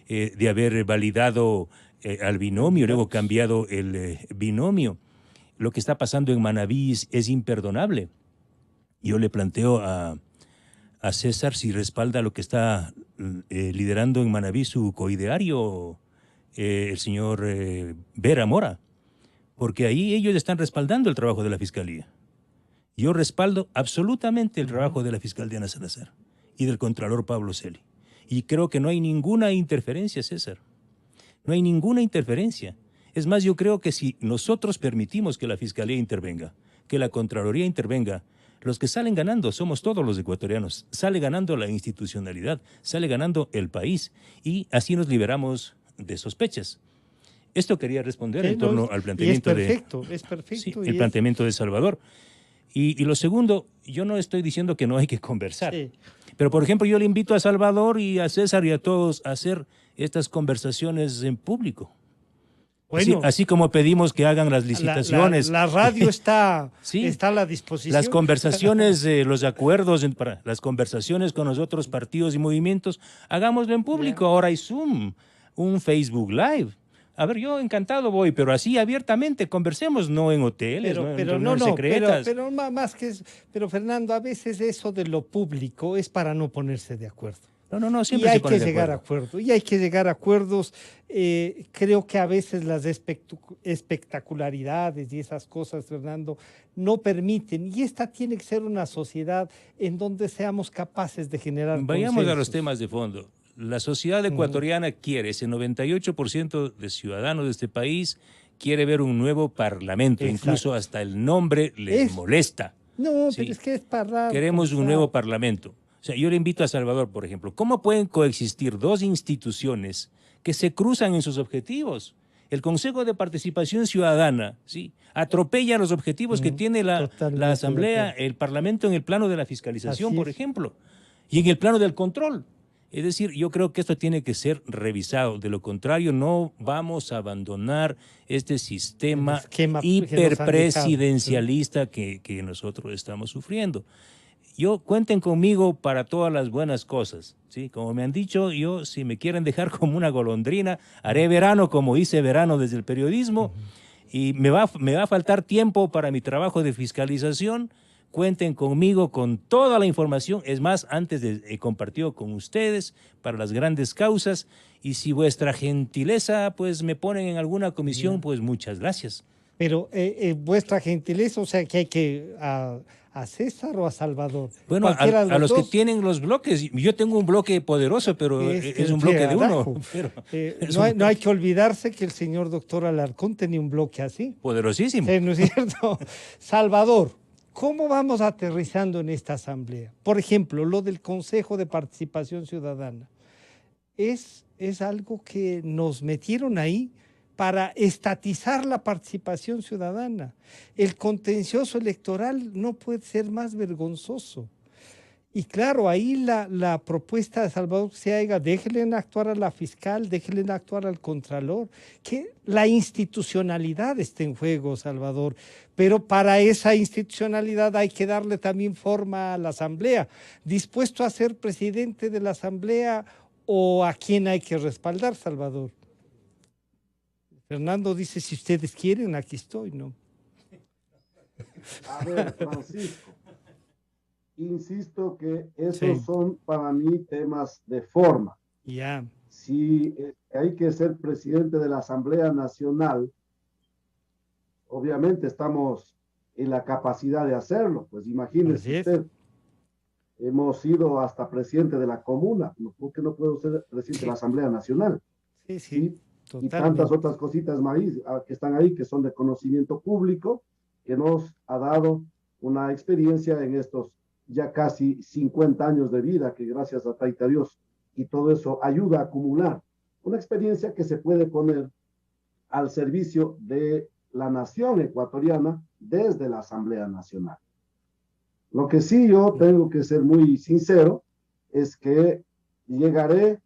de haber validado al binomio, luego cambiado el binomio. Lo que está pasando en Manabí es imperdonable. Yo le planteo a César si respalda lo que está liderando en Manabí su coideario, el señor Vera Mora, porque ahí ellos están respaldando el trabajo de la Fiscalía. Yo respaldo absolutamente el trabajo de la fiscal Diana Salazar y del Contralor Pablo Celi. Y creo que no hay ninguna interferencia, César. No hay ninguna interferencia. Es más, yo creo que si nosotros permitimos que la Fiscalía intervenga, que la Contraloría intervenga, los que salen ganando somos todos los ecuatorianos. Sale ganando la institucionalidad, sale ganando el país y así nos liberamos de sospechas. Esto quería responder en torno al planteamiento es perfecto. Sí, el planteamiento de Salvador. Y lo segundo, yo no estoy diciendo que no hay que conversar. Sí. Pero, por ejemplo, yo le invito a Salvador y a César y a todos a hacer estas conversaciones en público. Bueno, así como pedimos que hagan las licitaciones. La radio está, sí, está a la disposición. Las conversaciones, los acuerdos, las conversaciones con los otros partidos y movimientos, hagámoslo en público. Ahora hay Zoom, un Facebook Live. A ver, yo encantado voy, pero así abiertamente conversemos, no en hoteles, no en reuniones secretas. Pero Fernando, a veces eso de lo público es para no ponerse de acuerdo. No, siempre y hay se pone que de llegar a acuerdo. acuerdos. Y hay que llegar a acuerdos. Creo que a veces las espectacularidades y esas cosas, Fernando, no permiten. Y esta tiene que ser una sociedad en donde seamos capaces de generar Vayamos consensos. a los temas de fondo. La sociedad ecuatoriana quiere, ese 98% de ciudadanos de este país quiere ver un nuevo parlamento. Exacto. Incluso hasta el nombre les molesta. No, Sí. pero es que es para... Queremos un nuevo parlamento. O sea, yo le invito a Salvador, por ejemplo, ¿cómo pueden coexistir dos instituciones que se cruzan en sus objetivos? El Consejo de Participación Ciudadana, ¿sí?, atropella los objetivos que tiene la Asamblea, el Parlamento en el plano de la fiscalización, por ejemplo, y en el plano del control. Es decir, yo creo que esto tiene que ser revisado. De lo contrario, no vamos a abandonar este sistema hiperpresidencialista que nosotros estamos sufriendo. Cuenten conmigo para todas las buenas cosas, ¿sí? Como me han dicho, yo, si me quieren dejar como una golondrina, haré verano como hice verano desde el periodismo, y me va a faltar tiempo para mi trabajo de fiscalización. Cuenten conmigo con toda la información, es más, antes he compartido con ustedes para las grandes causas, y si vuestra gentileza pues me ponen en alguna comisión, pues muchas gracias. Pero vuestra gentileza, o sea, que hay que a César o a Salvador. Bueno, a los que tienen los bloques. Yo tengo un bloque poderoso, pero es un bloque de uno. No hay que olvidarse que el señor doctor Alarcón tenía un bloque así. Poderosísimo. ¿No es cierto? Salvador, ¿cómo vamos aterrizando en esta asamblea? Por ejemplo, lo del Consejo de Participación Ciudadana. Es algo que nos metieron ahí para estatizar la participación ciudadana. El contencioso electoral no puede ser más vergonzoso. Y claro, ahí la propuesta de Salvador se haga, déjenle actuar a la fiscal, déjenle actuar al contralor, que la institucionalidad esté en juego, Salvador, pero para esa institucionalidad hay que darle también forma a la asamblea. ¿Dispuesto a ser presidente de la asamblea o a quién hay que respaldar, Salvador? Fernando dice, si ustedes quieren, aquí estoy, ¿no? A ver, Francisco, insisto que esos son para mí temas de forma. Ya. Si hay que ser presidente de la Asamblea Nacional, obviamente estamos en la capacidad de hacerlo. Pues imagínese usted, hemos sido hasta presidente de la comuna, ¿por qué no puedo ser presidente de la Asamblea Nacional? Sí. Y tantas otras cositas más que están ahí, que son de conocimiento público, que nos ha dado una experiencia en estos ya casi 50 años de vida, que gracias a Taita Dios y todo eso ayuda a acumular una experiencia que se puede poner al servicio de la nación ecuatoriana desde la Asamblea Nacional. Lo que sí yo tengo que ser muy sincero es que llegaré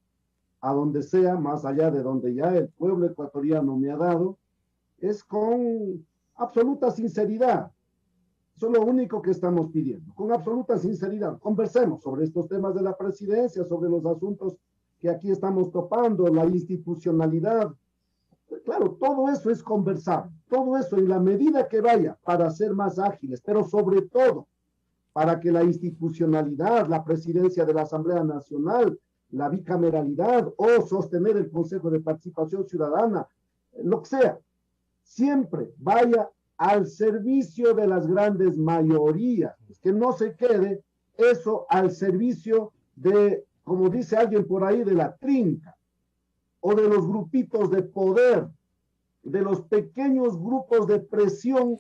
a donde sea, más allá de donde ya el pueblo ecuatoriano me ha dado, es con absoluta sinceridad. Eso es lo único que estamos pidiendo, con absoluta sinceridad. Conversemos sobre estos temas de la presidencia, sobre los asuntos que aquí estamos topando, la institucionalidad. Claro, todo eso es conversar, todo eso en la medida que vaya para ser más ágiles, pero sobre todo para que la institucionalidad, la presidencia de la Asamblea Nacional, la bicameralidad o sostener el Consejo de Participación Ciudadana, lo que sea, siempre vaya al servicio de las grandes mayorías, que no se quede eso al servicio de, como dice alguien por ahí, de la trinca o de los grupitos de poder, de los pequeños grupos de presión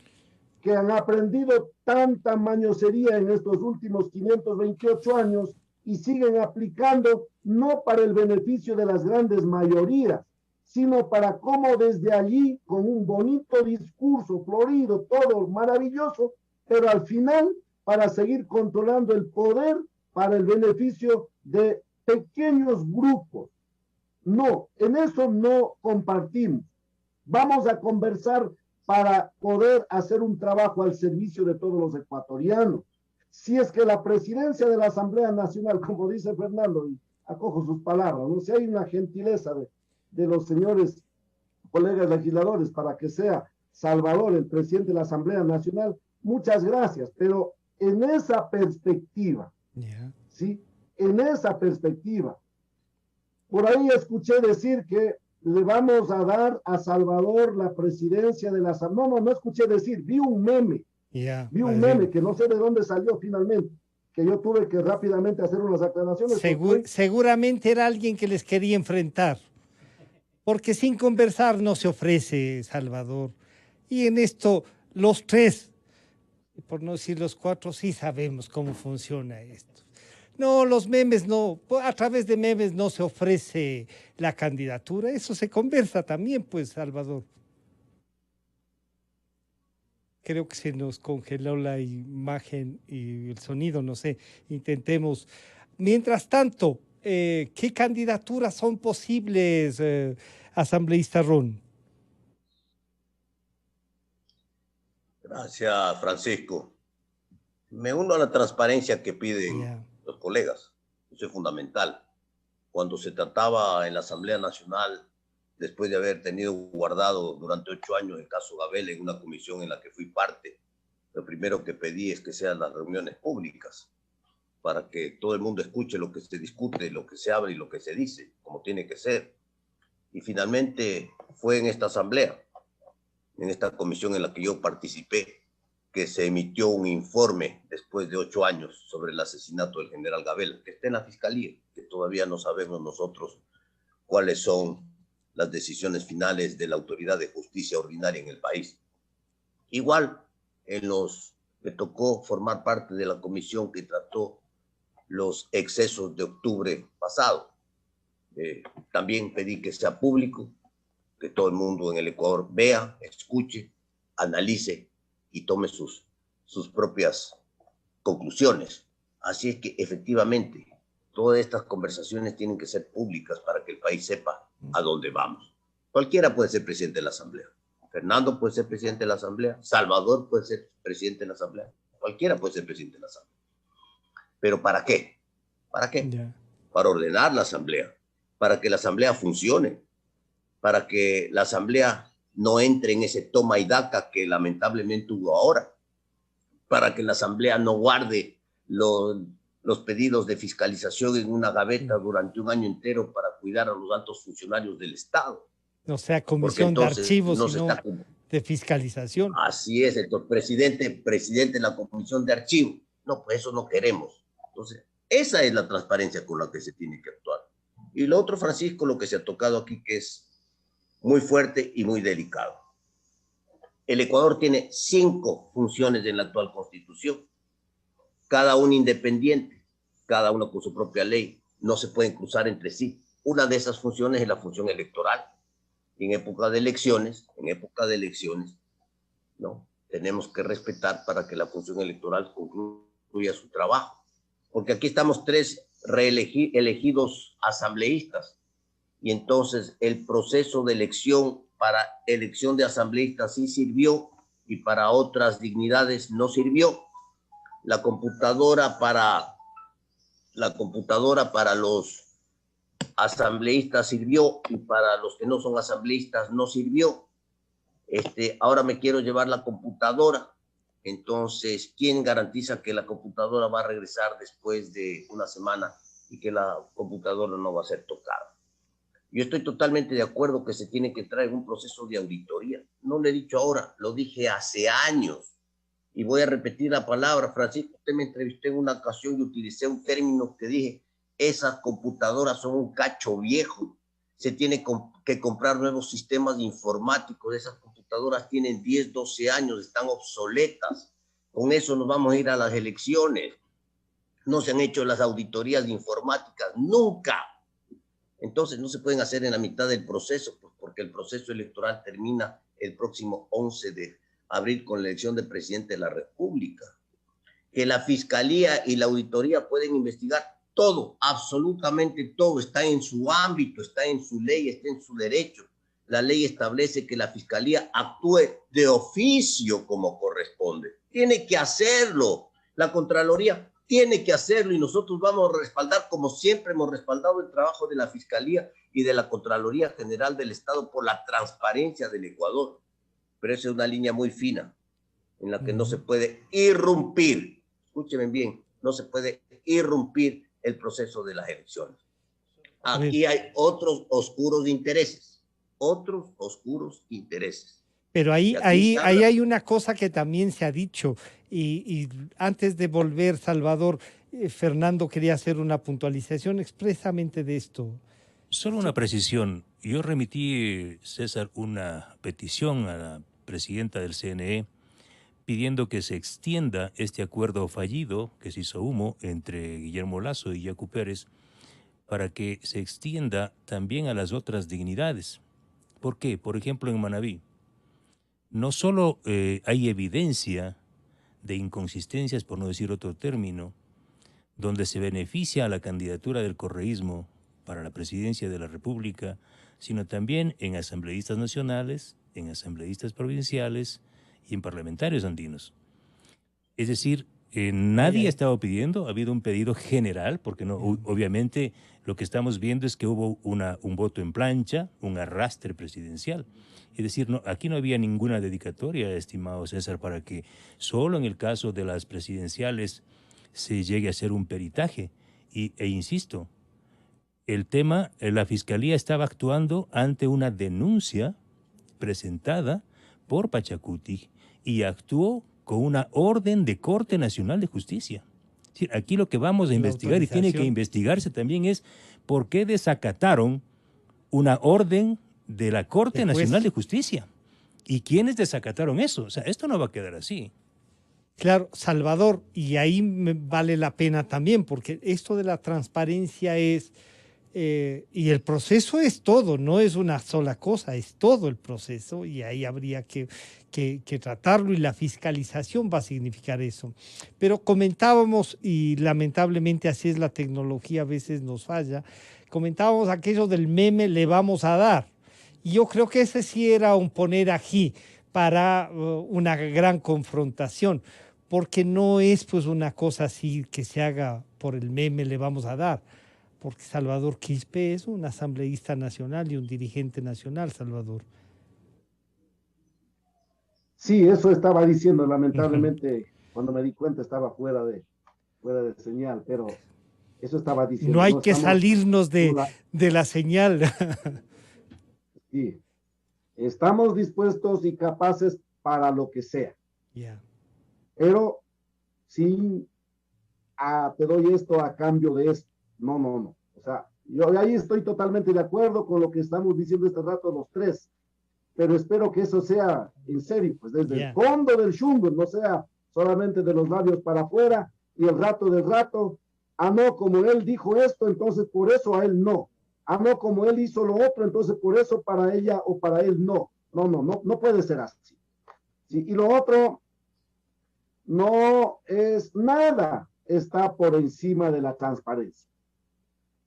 que han aprendido tanta mañosería en estos últimos 528 años y siguen aplicando no para el beneficio de las grandes mayorías, sino para cómo desde allí, con un bonito discurso florido, todo maravilloso, pero al final para seguir controlando el poder para el beneficio de pequeños grupos. No, en eso no compartimos. Vamos a conversar para poder hacer un trabajo al servicio de todos los ecuatorianos. Si es que la presidencia de la Asamblea Nacional, como dice Fernando, y acojo sus palabras, ¿no? Si hay una gentileza de los señores colegas legisladores para que sea Salvador el presidente de la Asamblea Nacional, muchas gracias, pero en esa perspectiva, ¿sí? En esa perspectiva, por ahí escuché decir que le vamos a dar a Salvador la presidencia de la Asamblea. No escuché decir, vi un meme, que no sé de dónde salió finalmente, que yo tuve que rápidamente hacer unas aclaraciones. Seguramente era alguien que les quería enfrentar, porque sin conversar no se ofrece, Salvador. Y en esto, los tres, por no decir los cuatro, sí sabemos cómo funciona esto. No, los memes no, a través de memes no se ofrece la candidatura, eso se conversa también, pues, Salvador. Creo que se nos congeló la imagen y el sonido, no sé, intentemos. Mientras tanto, ¿qué candidaturas son posibles, asambleísta Ron? Gracias, Francisco. Me uno a la transparencia que piden los colegas. Eso es fundamental. Cuando se trataba en la Asamblea Nacional, después de haber tenido guardado durante 8 años el caso Gabel en una comisión en la que fui parte, lo primero que pedí es que sean las reuniones públicas para que todo el mundo escuche lo que se discute, lo que se habla y lo que se dice, como tiene que ser. Y finalmente fue en esta asamblea, en esta comisión en la que yo participé, que se emitió un informe después de 8 años sobre el asesinato del general Gabel, que está en la fiscalía, que todavía no sabemos nosotros cuáles son las decisiones finales de la autoridad de justicia ordinaria en el país. Igual, me tocó formar parte de la comisión que trató los excesos de octubre pasado. También pedí que sea público, que todo el mundo en el Ecuador vea, escuche, analice y tome sus propias conclusiones. Así es que efectivamente todas estas conversaciones tienen que ser públicas para que el país sepa a dónde vamos. Cualquiera puede ser presidente de la Asamblea. Fernando puede ser presidente de la Asamblea. Salvador puede ser presidente de la Asamblea. Cualquiera puede ser presidente de la Asamblea. ¿Pero para qué? ¿Para qué? Para ordenar la Asamblea, para que la Asamblea funcione, para que la Asamblea no entre en ese toma y daca que lamentablemente hubo ahora, para que la Asamblea no guarde los pedidos de fiscalización en una gaveta durante un año entero para cuidar a los altos funcionarios del Estado. No sea comisión de archivos, sino de fiscalización. Así es, el presidente de la comisión de archivos. No, pues eso no queremos. Entonces, esa es la transparencia con la que se tiene que actuar. Y lo otro, Francisco, lo que se ha tocado aquí, que es muy fuerte y muy delicado. El Ecuador tiene 5 funciones en la actual Constitución, cada una independiente, cada una con su propia ley, no se pueden cruzar entre sí. Una de esas funciones es la función electoral. Y en época de elecciones, ¿no? Tenemos que respetar para que la función electoral concluya su trabajo. Porque aquí estamos 3 elegidos asambleístas. Y entonces el proceso de elección para elección de asambleístas sí sirvió y para otras dignidades no sirvió. La computadora para los asambleístas sirvió y para los que no son asambleístas no sirvió. Ahora me quiero llevar la computadora. Entonces, ¿quién garantiza que la computadora va a regresar después de una semana y que la computadora no va a ser tocada? Yo estoy totalmente de acuerdo que se tiene que traer un proceso de auditoría. No lo he dicho ahora, lo dije hace años. Y voy a repetir la palabra, Francisco, usted me entrevistó en una ocasión y utilicé un término que dije, esas computadoras son un cacho viejo, se tiene que comprar nuevos sistemas informáticos, esas computadoras tienen 10, 12 años, están obsoletas, con eso nos vamos a ir a las elecciones. No se han hecho las auditorías de informática, nunca. Entonces no se pueden hacer en la mitad del proceso, pues porque el proceso electoral termina el próximo 11 de abril con la elección del presidente de la República. Que la Fiscalía y la Auditoría pueden investigar todo, absolutamente todo, está en su ámbito, está en su ley, está en su derecho. La ley establece que la Fiscalía actúe de oficio como corresponde. Tiene que hacerlo. La Contraloría tiene que hacerlo y nosotros vamos a respaldar, como siempre hemos respaldado el trabajo de la Fiscalía y de la Contraloría General del Estado por la transparencia del Ecuador. Pero esa es una línea muy fina en la que no se puede irrumpir, escúchenme bien, no se puede irrumpir el proceso de las elecciones. Aquí hay otros oscuros intereses, Pero ahí hay una cosa que también se ha dicho, y antes de volver, Salvador, Fernando quería hacer una puntualización expresamente de esto. Solo una precisión. Yo remití, César, una petición a la presidenta del CNE pidiendo que se extienda este acuerdo fallido que se hizo humo entre Guillermo Lasso y Yacu Pérez para que se extienda también a las otras dignidades. ¿Por qué? Por ejemplo, en Manabí, no solo hay evidencia de inconsistencias, por no decir otro término, donde se beneficia a la candidatura del correísmo para la presidencia de la República, sino también en asambleístas nacionales, en asambleístas provinciales y en parlamentarios andinos. Es decir, nadie ha estado pidiendo, ha habido un pedido general, porque no, obviamente lo que estamos viendo es que hubo un voto en plancha, un arrastre presidencial. Es decir, aquí no había ninguna dedicatoria, estimado César, para que solo en el caso de las presidenciales se llegue a hacer un peritaje. E insisto, el tema, la Fiscalía estaba actuando ante una denuncia presentada por Pachacuti y actuó con una orden de Corte Nacional de Justicia. Es decir, aquí lo que vamos a investigar y tiene que investigarse también es por qué desacataron una orden de la Corte Nacional de Justicia. ¿Y quiénes desacataron eso? O sea, esto no va a quedar así. Claro, Salvador, y ahí vale la pena también, porque esto de la transparencia es, y el proceso es todo, no es una sola cosa, es todo el proceso, y ahí habría que tratarlo, y la fiscalización va a significar eso. Pero comentábamos, y lamentablemente así es la tecnología, a veces nos falla, comentábamos aquello del meme le vamos a dar. Y yo creo que ese sí era un poner ají para una gran confrontación, porque no es pues una cosa así que se haga por el meme le vamos a dar, porque Salvador Quispe es un asambleísta nacional y un dirigente nacional, Salvador. Sí, eso estaba diciendo, lamentablemente, cuando me di cuenta estaba fuera de señal, pero eso estaba diciendo. No hay que salirnos de la señal. Sí, estamos dispuestos y capaces para lo que sea. Pero sí, te doy esto a cambio de esto. No. O sea, yo ahí estoy totalmente de acuerdo con lo que estamos diciendo este rato los tres. Pero espero que eso sea en serio, pues desde el fondo del chumbo, no sea solamente de los labios para afuera y el rato del rato. No, como él dijo esto, entonces por eso a él no. No, como él hizo lo otro, entonces por eso para ella o para él no. No puede ser así. ¿Sí? Y lo otro no es nada, está por encima de la transparencia.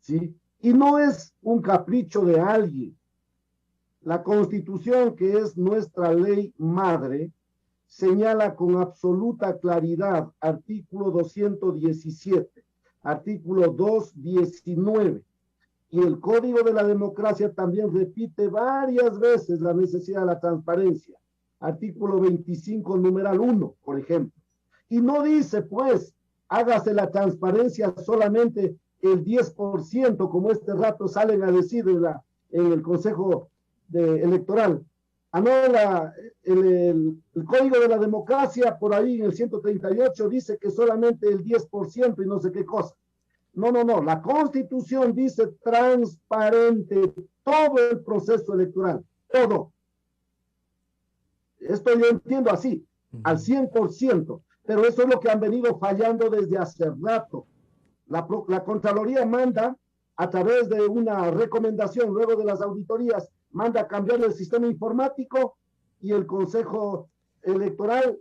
¿Sí? Y no es un capricho de alguien. La Constitución, que es nuestra ley madre, señala con absoluta claridad, artículo 217, artículo 219, y el Código de la Democracia también repite varias veces la necesidad de la transparencia, artículo 25, numeral 1, por ejemplo. Y no dice, pues, hágase la transparencia solamente el 10%, como este rato salen a decir en el Consejo Electoral. El Código de la Democracia, por ahí en el 138, dice que solamente el 10% y no sé qué cosa. No. La Constitución dice transparente todo el proceso electoral, todo. Esto yo entiendo así, al 100%, pero eso es lo que han venido fallando desde hace rato. La Contraloría manda, a través de una recomendación, luego de las auditorías, manda a cambiar el sistema informático y el Consejo Electoral,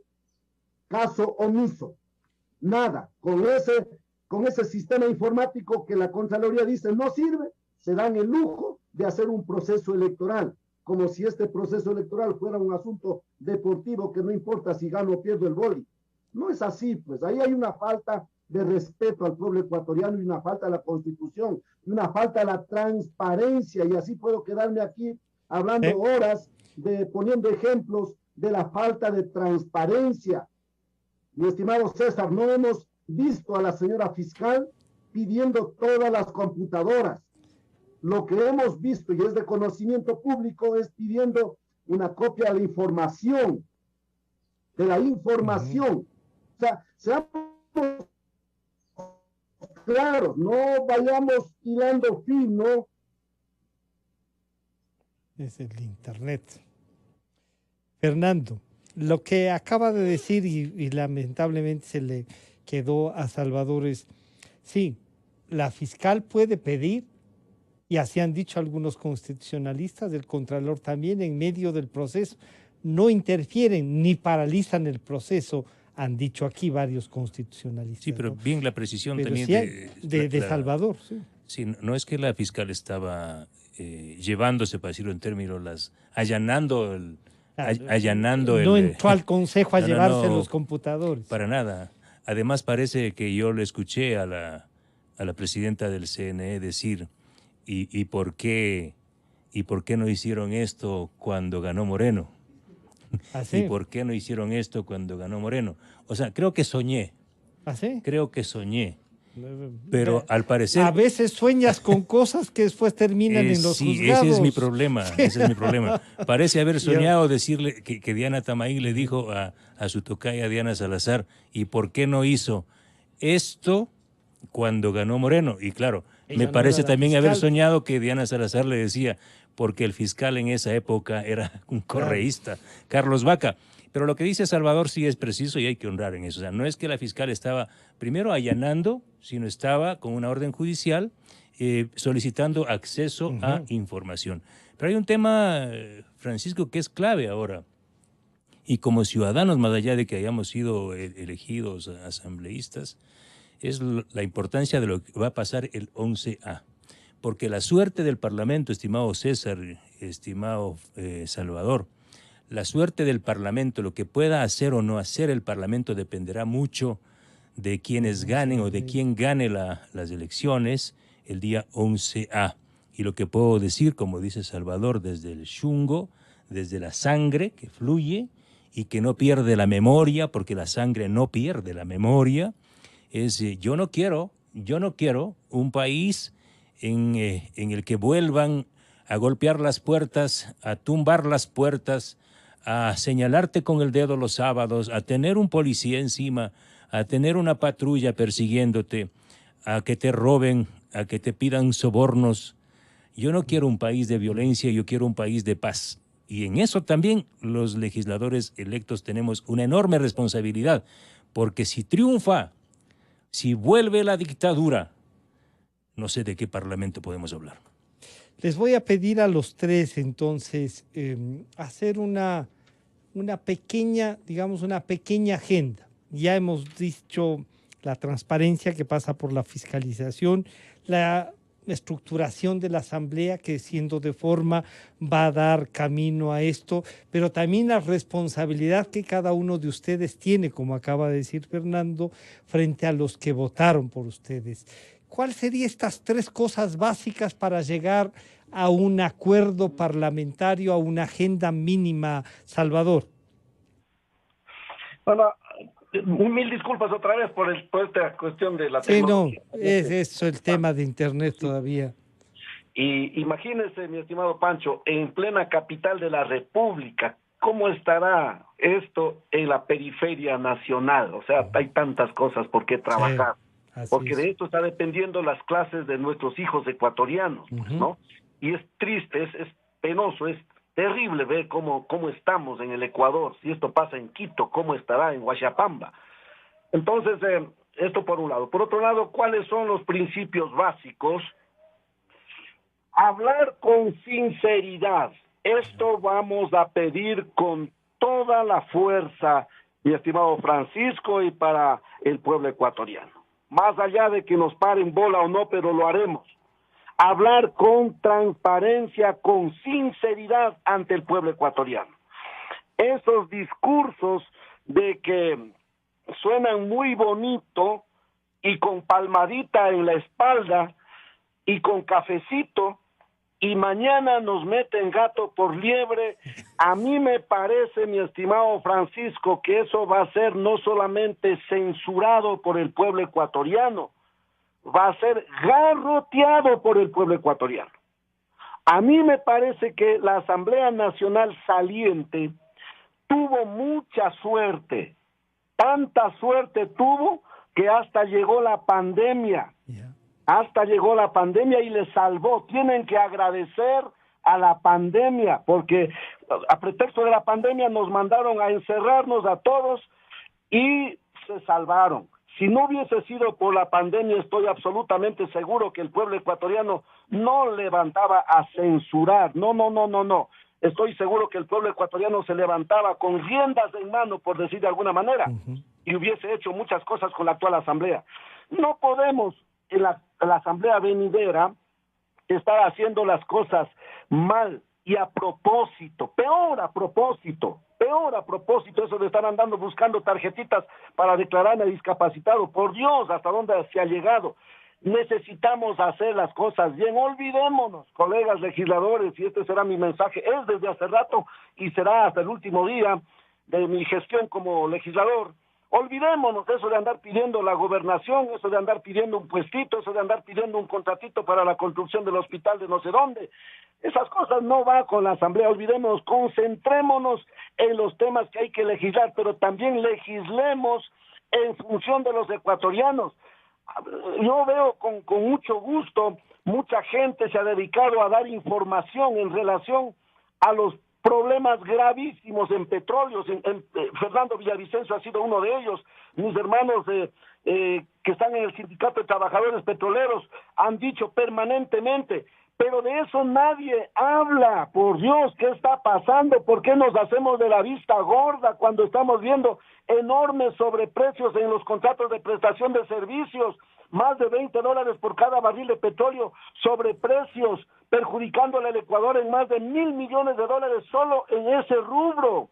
caso omiso. Nada, con ese sistema informático que la Contraloría dice no sirve, se dan el lujo de hacer un proceso electoral, como si este proceso electoral fuera un asunto deportivo que no importa si gano o pierdo el boli. No es así, pues ahí hay una falta de respeto al pueblo ecuatoriano y una falta a la Constitución, y una falta a la transparencia, y así puedo quedarme aquí hablando horas, poniendo ejemplos de la falta de transparencia. Mi estimado César, no hemos visto a la señora fiscal pidiendo todas las computadoras. Lo que hemos visto, y es de conocimiento público, es pidiendo una copia de la información. O sea, seamos claros, no vayamos hilando fino. Es el Internet. Fernando, lo que acaba de decir y lamentablemente se le quedó a Salvador es, sí, la fiscal puede pedir, y así han dicho algunos constitucionalistas, el Contralor también, en medio del proceso, no interfieren ni paralizan el proceso, han dicho aquí varios constitucionalistas. Sí, pero ¿no? bien la precisión pero también sí de Salvador. Sí. Sí, no es que la fiscal estaba llevándose, para decirlo en términos, allanando el... No entró al consejo a llevarse los computadores. Para nada. Además parece que yo le escuché a la presidenta del CNE decir, ¿y por qué no hicieron esto cuando ganó Moreno? ¿Ah, sí? ¿Y por qué no hicieron esto cuando ganó Moreno? O sea, creo que soñé. ¿Ah, sí? Creo que soñé. Pero al parecer... A veces sueñas con cosas que después terminan en los juzgados. Ese es mi problema, ese es mi problema. Parece haber soñado decirle que Diana Tamaín le dijo a su tocaya Diana Salazar, ¿y por qué no hizo esto cuando ganó Moreno? Y claro, ella me parece también fiscal. haber soñado que Diana Salazar le decía, porque el fiscal en esa época era un correísta, Carlos Vaca. Pero lo que dice Salvador sí es preciso y hay que honrar en eso. O sea, no es que la fiscal estaba primero allanando, sino estaba con una orden judicial solicitando acceso a información. Pero hay un tema, Francisco, que es clave ahora. Y como ciudadanos, más allá de que hayamos sido elegidos asambleístas, es la importancia de lo que va a pasar el 11A. Porque la suerte del Parlamento, estimado César, estimado Salvador, la suerte del Parlamento, lo que pueda hacer o no hacer el Parlamento dependerá mucho de quienes ganen o de quién gane las elecciones el día 11A. Y lo que puedo decir, como dice Salvador, desde el chungo, desde la sangre que fluye y que no pierde la memoria, porque la sangre no pierde la memoria, es yo no quiero un país en el que vuelvan a golpear las puertas, a tumbar las puertas, a señalarte con el dedo los sábados, a tener un policía encima, a tener una patrulla persiguiéndote, a que te roben, a que te pidan sobornos. Yo no quiero un país de violencia, yo quiero un país de paz. Y en eso también los legisladores electos tenemos una enorme responsabilidad, porque si triunfa, si vuelve la dictadura, no sé de qué parlamento podemos hablar. Les voy a pedir a los tres, entonces, hacer una pequeña, digamos, una pequeña agenda. Ya hemos dicho la transparencia que pasa por la fiscalización, la estructuración de la asamblea que siendo de forma va a dar camino a esto, pero también la responsabilidad que cada uno de ustedes tiene, como acaba de decir Fernando, frente a los que votaron por ustedes. ¿Cuáles serían estas tres cosas básicas para llegar a un acuerdo parlamentario, a una agenda mínima, Salvador? Bueno, mil disculpas otra vez por esta cuestión de la tecnología. Sí, no, es eso el tema de Internet todavía. Y imagínese, mi estimado Pancho, en plena capital de la República, ¿cómo estará esto en la periferia nacional? O sea, hay tantas cosas por qué trabajar. Sí, porque de esto está dependiendo las clases de nuestros hijos ecuatorianos, ¿no? Y es triste, es penoso, es terrible ver cómo estamos en el Ecuador. Si esto pasa en Quito, ¿cómo estará en Huachapamba? Entonces, esto por un lado. Por otro lado, ¿cuáles son los principios básicos? Hablar con sinceridad. Esto vamos a pedir con toda la fuerza, mi estimado Francisco, y para el pueblo ecuatoriano. Más allá de que nos paren bola o no, pero lo haremos. Hablar con transparencia, con sinceridad ante el pueblo ecuatoriano. Esos discursos de que suenan muy bonito y con palmadita en la espalda y con cafecito, y mañana nos meten gato por liebre. A mí me parece, mi estimado Francisco, que eso va a ser no solamente censurado por el pueblo ecuatoriano, va a ser garroteado por el pueblo ecuatoriano. A mí me parece que la Asamblea Nacional saliente tuvo mucha suerte, tanta suerte tuvo que hasta llegó la pandemia. Hasta llegó la pandemia y les salvó. Tienen que agradecer a la pandemia, porque a pretexto de la pandemia nos mandaron a encerrarnos a todos y se salvaron. Si no hubiese sido por la pandemia, estoy absolutamente seguro que el pueblo ecuatoriano no levantaba a censurar. No. Estoy seguro que el pueblo ecuatoriano se levantaba con riendas en mano, por decir de alguna manera, y hubiese hecho muchas cosas con la actual asamblea. No podemos en la asamblea venidera estar haciendo las cosas mal y a propósito, peor a propósito, eso de estar andando buscando tarjetitas para declararme discapacitado. Por Dios, ¿hasta dónde se ha llegado? Necesitamos hacer las cosas bien. Olvidémonos, colegas legisladores, y este será mi mensaje, es desde hace rato y será hasta el último día de mi gestión como legislador. Olvidémonos eso de andar pidiendo la gobernación, eso de andar pidiendo un puestito, eso de andar pidiendo un contratito para la construcción del hospital de no sé dónde. Esas cosas no van con la asamblea. Olvidémonos, concentrémonos en los temas que hay que legislar, pero también legislemos en función de los ecuatorianos. Yo veo con mucho gusto, mucha gente se ha dedicado a dar información en relación a los problemas gravísimos en petróleos. Fernando Villavicencio ha sido uno de ellos. Mis hermanos que están en el Sindicato de Trabajadores Petroleros han dicho permanentemente, pero de eso nadie habla. Por Dios, ¿qué está pasando? ¿Por qué nos hacemos de la vista gorda cuando estamos viendo enormes sobreprecios en los contratos de prestación de servicios? Más de $20 por cada barril de petróleo, sobreprecios, perjudicándole al Ecuador en más de $1,000 millones solo en ese rubro.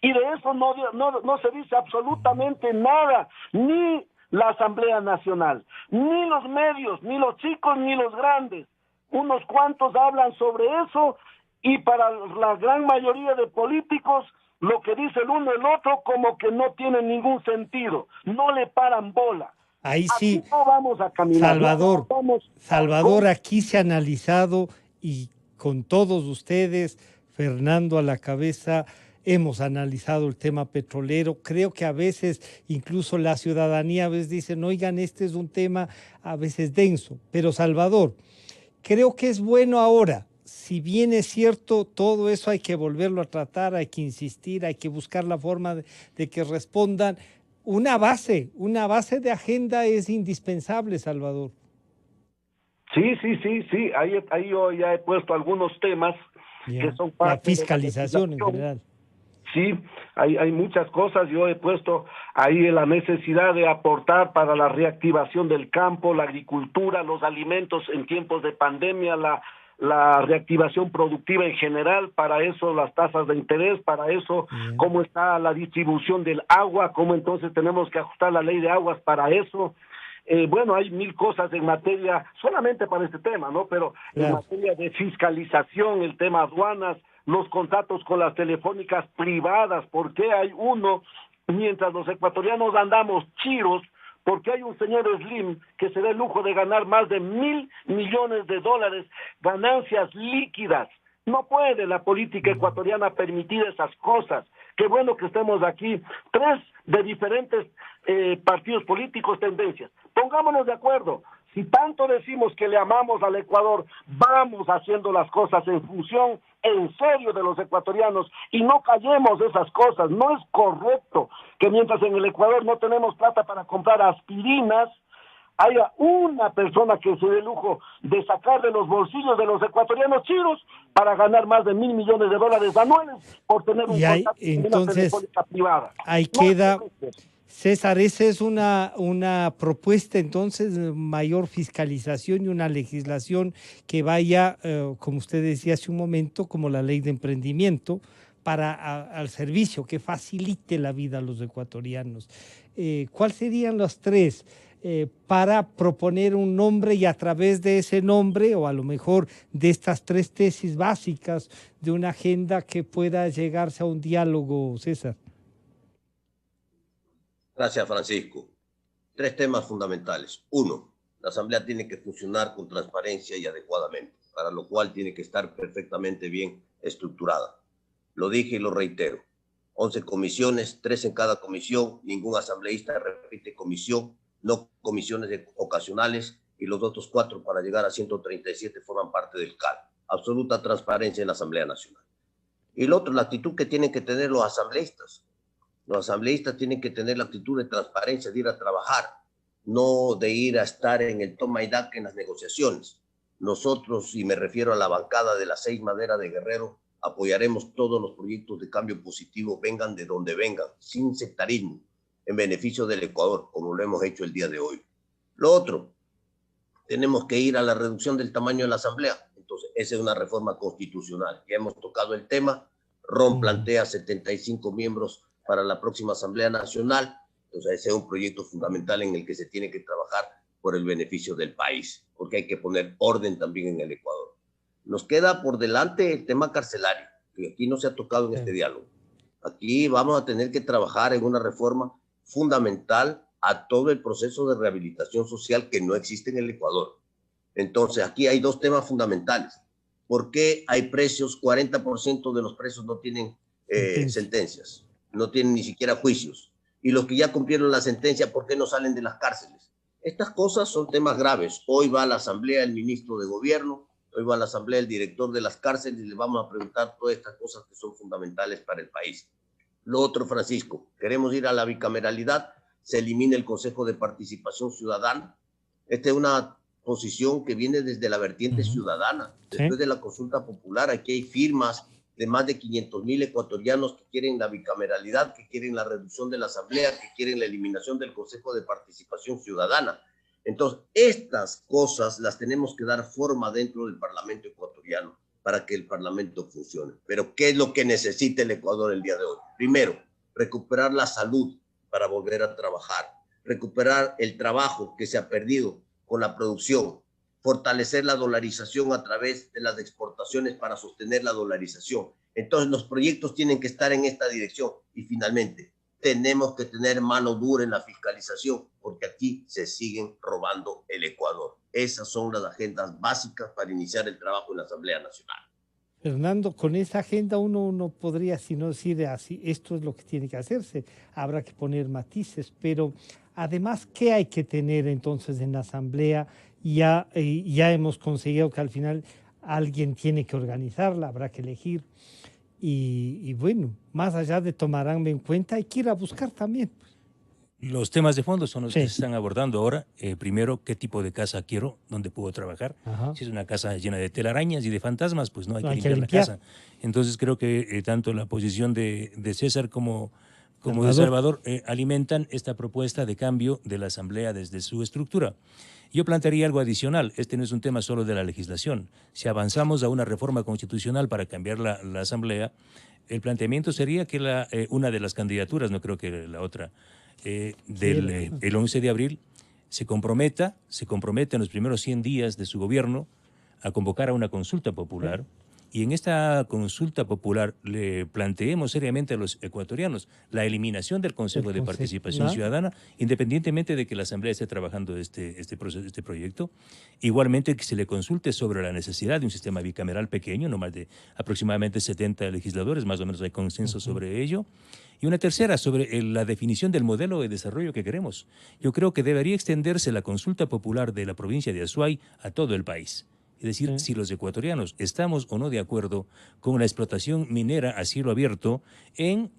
Y de eso no se dice absolutamente nada, ni la Asamblea Nacional, ni los medios, ni los chicos, ni los grandes. Unos cuantos hablan sobre eso, y para la gran mayoría de políticos, lo que dice el uno el otro como que no tiene ningún sentido, no le paran bola. Ahí sí, aquí no vamos a caminar. Salvador, aquí se ha analizado, y con todos ustedes, Fernando a la cabeza, hemos analizado el tema petrolero. Creo que a veces incluso la ciudadanía a veces dicen, oigan, este es un tema a veces denso. Pero Salvador, creo que es bueno ahora. Si bien es cierto, todo eso hay que volverlo a tratar, hay que insistir, hay que buscar la forma de que respondan. Una base de agenda es indispensable, Salvador. Sí. Ahí yo ya he puesto algunos temas que son parte la fiscalización en general. Sí, hay muchas cosas. Yo he puesto ahí la necesidad de aportar para la reactivación del campo, la agricultura, los alimentos en tiempos de pandemia, la reactivación productiva en general, para eso las tasas de interés, para eso cómo está la distribución del agua, cómo entonces tenemos que ajustar la ley de aguas para eso. Bueno, hay 1000 cosas en materia, solamente para este tema, ¿no? Pero en materia de fiscalización, el tema aduanas, los contratos con las telefónicas privadas, ¿por qué hay uno mientras los ecuatorianos andamos chiros? Porque hay un señor Slim que se da el lujo de ganar más de $1,000 millones, ganancias líquidas. No puede la política ecuatoriana permitir esas cosas. Qué bueno que estemos aquí, 3 de diferentes partidos políticos, tendencias. Pongámonos de acuerdo. Si tanto decimos que le amamos al Ecuador, vamos haciendo las cosas en función, en serio, de los ecuatorianos, y no callemos esas cosas. No es correcto que mientras en el Ecuador no tenemos plata para comprar aspirinas, haya una persona que se dé el lujo de sacar de los bolsillos de los ecuatorianos chiros para ganar más de $1,000 millones anuales por tener un contrato con una telefónica privada. Ahí queda... César, esa es una propuesta entonces de mayor fiscalización y una legislación que vaya, como usted decía hace un momento, como la ley de emprendimiento, al servicio, que facilite la vida a los ecuatorianos. ¿Cuáles serían los 3? para proponer un nombre y a través de ese nombre, o a lo mejor de estas 3 tesis básicas, de una agenda que pueda llegarse a un diálogo, César. Gracias, Francisco. 3 temas fundamentales. 1, la Asamblea tiene que funcionar con transparencia y adecuadamente, para lo cual tiene que estar perfectamente bien estructurada. Lo dije y lo reitero. 11 comisiones, 3 en cada comisión, ningún asambleísta repite comisión, no comisiones ocasionales, y los otros 4 para llegar a 137 forman parte del CAL. Absoluta transparencia en la Asamblea Nacional. Y lo otro, la actitud que tienen que tener los asambleístas. Los asambleístas tienen que tener la actitud de transparencia, de ir a trabajar, no de ir a estar en el toma y daca en las negociaciones. Nosotros, y me refiero a la bancada de las 6 Madera de Guerrero, apoyaremos todos los proyectos de cambio positivo, vengan de donde vengan, sin sectarismo, en beneficio del Ecuador, como lo hemos hecho el día de hoy. Lo otro, tenemos que ir a la reducción del tamaño de la Asamblea. Entonces, esa es una reforma constitucional. Ya hemos tocado el tema. RON plantea 75 miembros para la próxima Asamblea Nacional. Entonces, ese es un proyecto fundamental en el que se tiene que trabajar por el beneficio del país, porque hay que poner orden también en el Ecuador. Nos queda por delante el tema carcelario, que aquí no se ha tocado en este diálogo. Aquí vamos a tener que trabajar en una reforma fundamental a todo el proceso de rehabilitación social que no existe en el Ecuador. Entonces, aquí hay 2 temas fundamentales. ¿Por qué hay presos? 40% de los presos no tienen sentencias, no tienen ni siquiera juicios. Y los que ya cumplieron la sentencia, ¿por qué no salen de las cárceles? Estas cosas son temas graves. Hoy va a la Asamblea el ministro de Gobierno, hoy va a la Asamblea el director de las cárceles y le vamos a preguntar todas estas cosas que son fundamentales para el país. Lo otro, Francisco, queremos ir a la bicameralidad, se elimina el Consejo de Participación Ciudadana. Esta es una posición que viene desde la vertiente ciudadana. Después de la consulta popular, aquí hay firmas de más de 500,000 ecuatorianos que quieren la bicameralidad, que quieren la reducción de la Asamblea, que quieren la eliminación del Consejo de Participación Ciudadana. Entonces, estas cosas las tenemos que dar forma dentro del Parlamento ecuatoriano para que el Parlamento funcione. Pero, ¿qué es lo que necesita el Ecuador el día de hoy? Primero, recuperar la salud para volver a trabajar, recuperar el trabajo que se ha perdido con la producción, fortalecer la dolarización a través de las exportaciones para sostener la dolarización. Entonces, los proyectos tienen que estar en esta dirección. Y finalmente, tenemos que tener mano dura en la fiscalización, porque aquí se siguen robando el Ecuador. Esas son las agendas básicas para iniciar el trabajo en la Asamblea Nacional. Fernando, con esa agenda uno no podría sino decir así, esto es lo que tiene que hacerse. Habrá que poner matices, pero además, ¿qué hay que tener entonces en la Asamblea? Ya hemos conseguido que al final alguien tiene que organizarla, habrá que elegir. Y bueno, más allá de tomarán en cuenta, hay que ir a buscar también. Los temas de fondo son los que se están abordando ahora. Primero, ¿qué tipo de casa quiero? ¿Dónde puedo trabajar? Si es una casa llena de telarañas y de fantasmas, pues no hay que limpiar la casa. Entonces creo que tanto la posición de César como de Salvador alimentan esta propuesta de cambio de la Asamblea desde su estructura. Yo plantearía algo adicional. Este no es un tema solo de la legislación. Si avanzamos a una reforma constitucional para cambiar la Asamblea, el planteamiento sería que una de las candidaturas, no creo que la otra, el 11 de abril, se comprometa en los primeros 100 días de su gobierno a convocar a una consulta popular. Y en esta consulta popular le planteemos seriamente a los ecuatorianos la eliminación del Consejo de Participación Ciudadana, independientemente de que la Asamblea esté trabajando este proyecto. Igualmente que se le consulte sobre la necesidad de un sistema bicameral pequeño, no más de aproximadamente 70 legisladores, más o menos hay consenso sobre ello. Y una tercera, sobre la definición del modelo de desarrollo que queremos. Yo creo que debería extenderse la consulta popular de la provincia de Azuay a todo el país. Es decir, si los ecuatorianos estamos o no de acuerdo con la explotación minera a cielo abierto en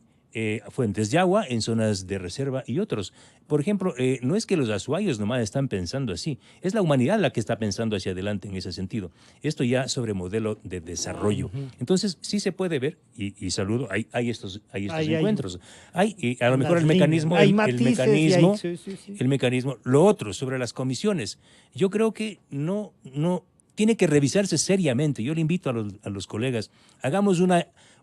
fuentes de agua, en zonas de reserva y otros. Por ejemplo, no es que los azuayos nomás están pensando así, es la humanidad la que está pensando hacia adelante en ese sentido. Esto ya sobre modelo de desarrollo. Entonces, sí se puede ver, y saludo, hay estos encuentros. Hay a lo mejor el mecanismo, el mecanismo. Lo otro, sobre las comisiones, yo creo que no tiene que revisarse seriamente. Yo le invito a los colegas, hagamos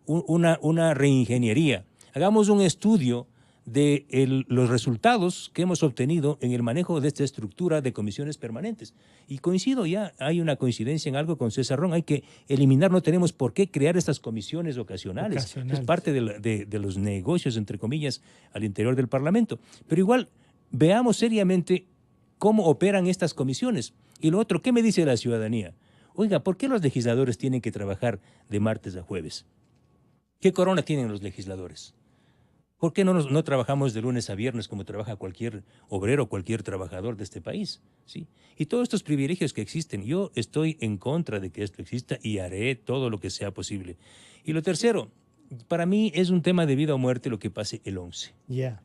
una reingeniería, hagamos un estudio de los resultados que hemos obtenido en el manejo de esta estructura de comisiones permanentes. Y coincido, ya hay una coincidencia en algo con César Ron, hay que eliminar, no tenemos por qué crear estas comisiones ocasionales. Es parte de los negocios, entre comillas, al interior del Parlamento. Pero igual, veamos seriamente cómo operan estas comisiones. Y lo otro, ¿qué me dice la ciudadanía? Oiga, ¿por qué los legisladores tienen que trabajar de martes a jueves? ¿Qué corona tienen los legisladores? ¿Por qué no trabajamos de lunes a viernes como trabaja cualquier obrero, cualquier trabajador de este país? ¿Sí? Y todos estos privilegios que existen, yo estoy en contra de que esto exista y haré todo lo que sea posible. Y lo tercero, para mí es un tema de vida o muerte lo que pase el 11.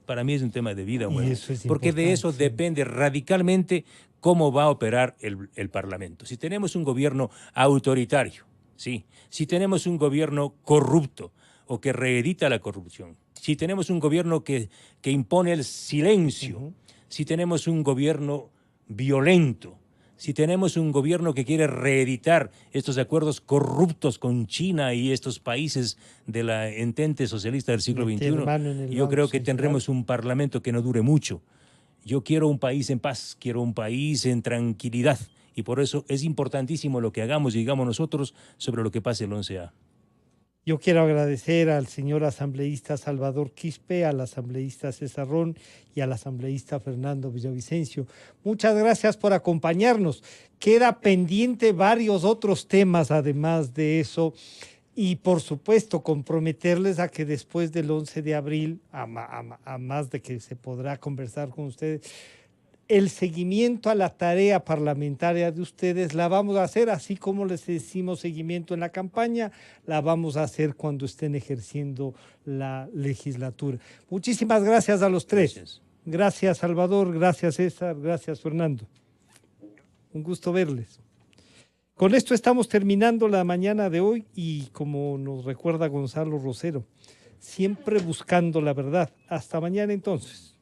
Para mí es un tema de vida o muerte, porque de eso depende radicalmente cómo va a operar el Parlamento. Si tenemos un gobierno autoritario, ¿sí? Si tenemos un gobierno corrupto o que reedita la corrupción, si tenemos un gobierno que impone el silencio, si tenemos un gobierno violento, si tenemos un gobierno que quiere reeditar estos acuerdos corruptos con China y estos países de la entente socialista del siglo XXI, yo creo que tendremos un parlamento que no dure mucho. Yo quiero un país en paz, quiero un país en tranquilidad, y por eso es importantísimo lo que hagamos y digamos nosotros sobre lo que pase el 11A. Yo quiero agradecer al señor asambleísta Salvador Quispe, al asambleísta César Ron y al asambleísta Fernando Villavicencio. Muchas gracias por acompañarnos. Queda pendiente varios otros temas además de eso y por supuesto comprometerles a que después del 11 de abril, a más de que se podrá conversar con ustedes, el seguimiento a la tarea parlamentaria de ustedes la vamos a hacer, así como les hicimos seguimiento en la campaña, la vamos a hacer cuando estén ejerciendo la legislatura. Muchísimas gracias a los tres. Gracias, Salvador, gracias, César, gracias, Fernando. Un gusto verles. Con esto estamos terminando la mañana de hoy y como nos recuerda Gonzalo Rosero, siempre buscando la verdad. Hasta mañana entonces.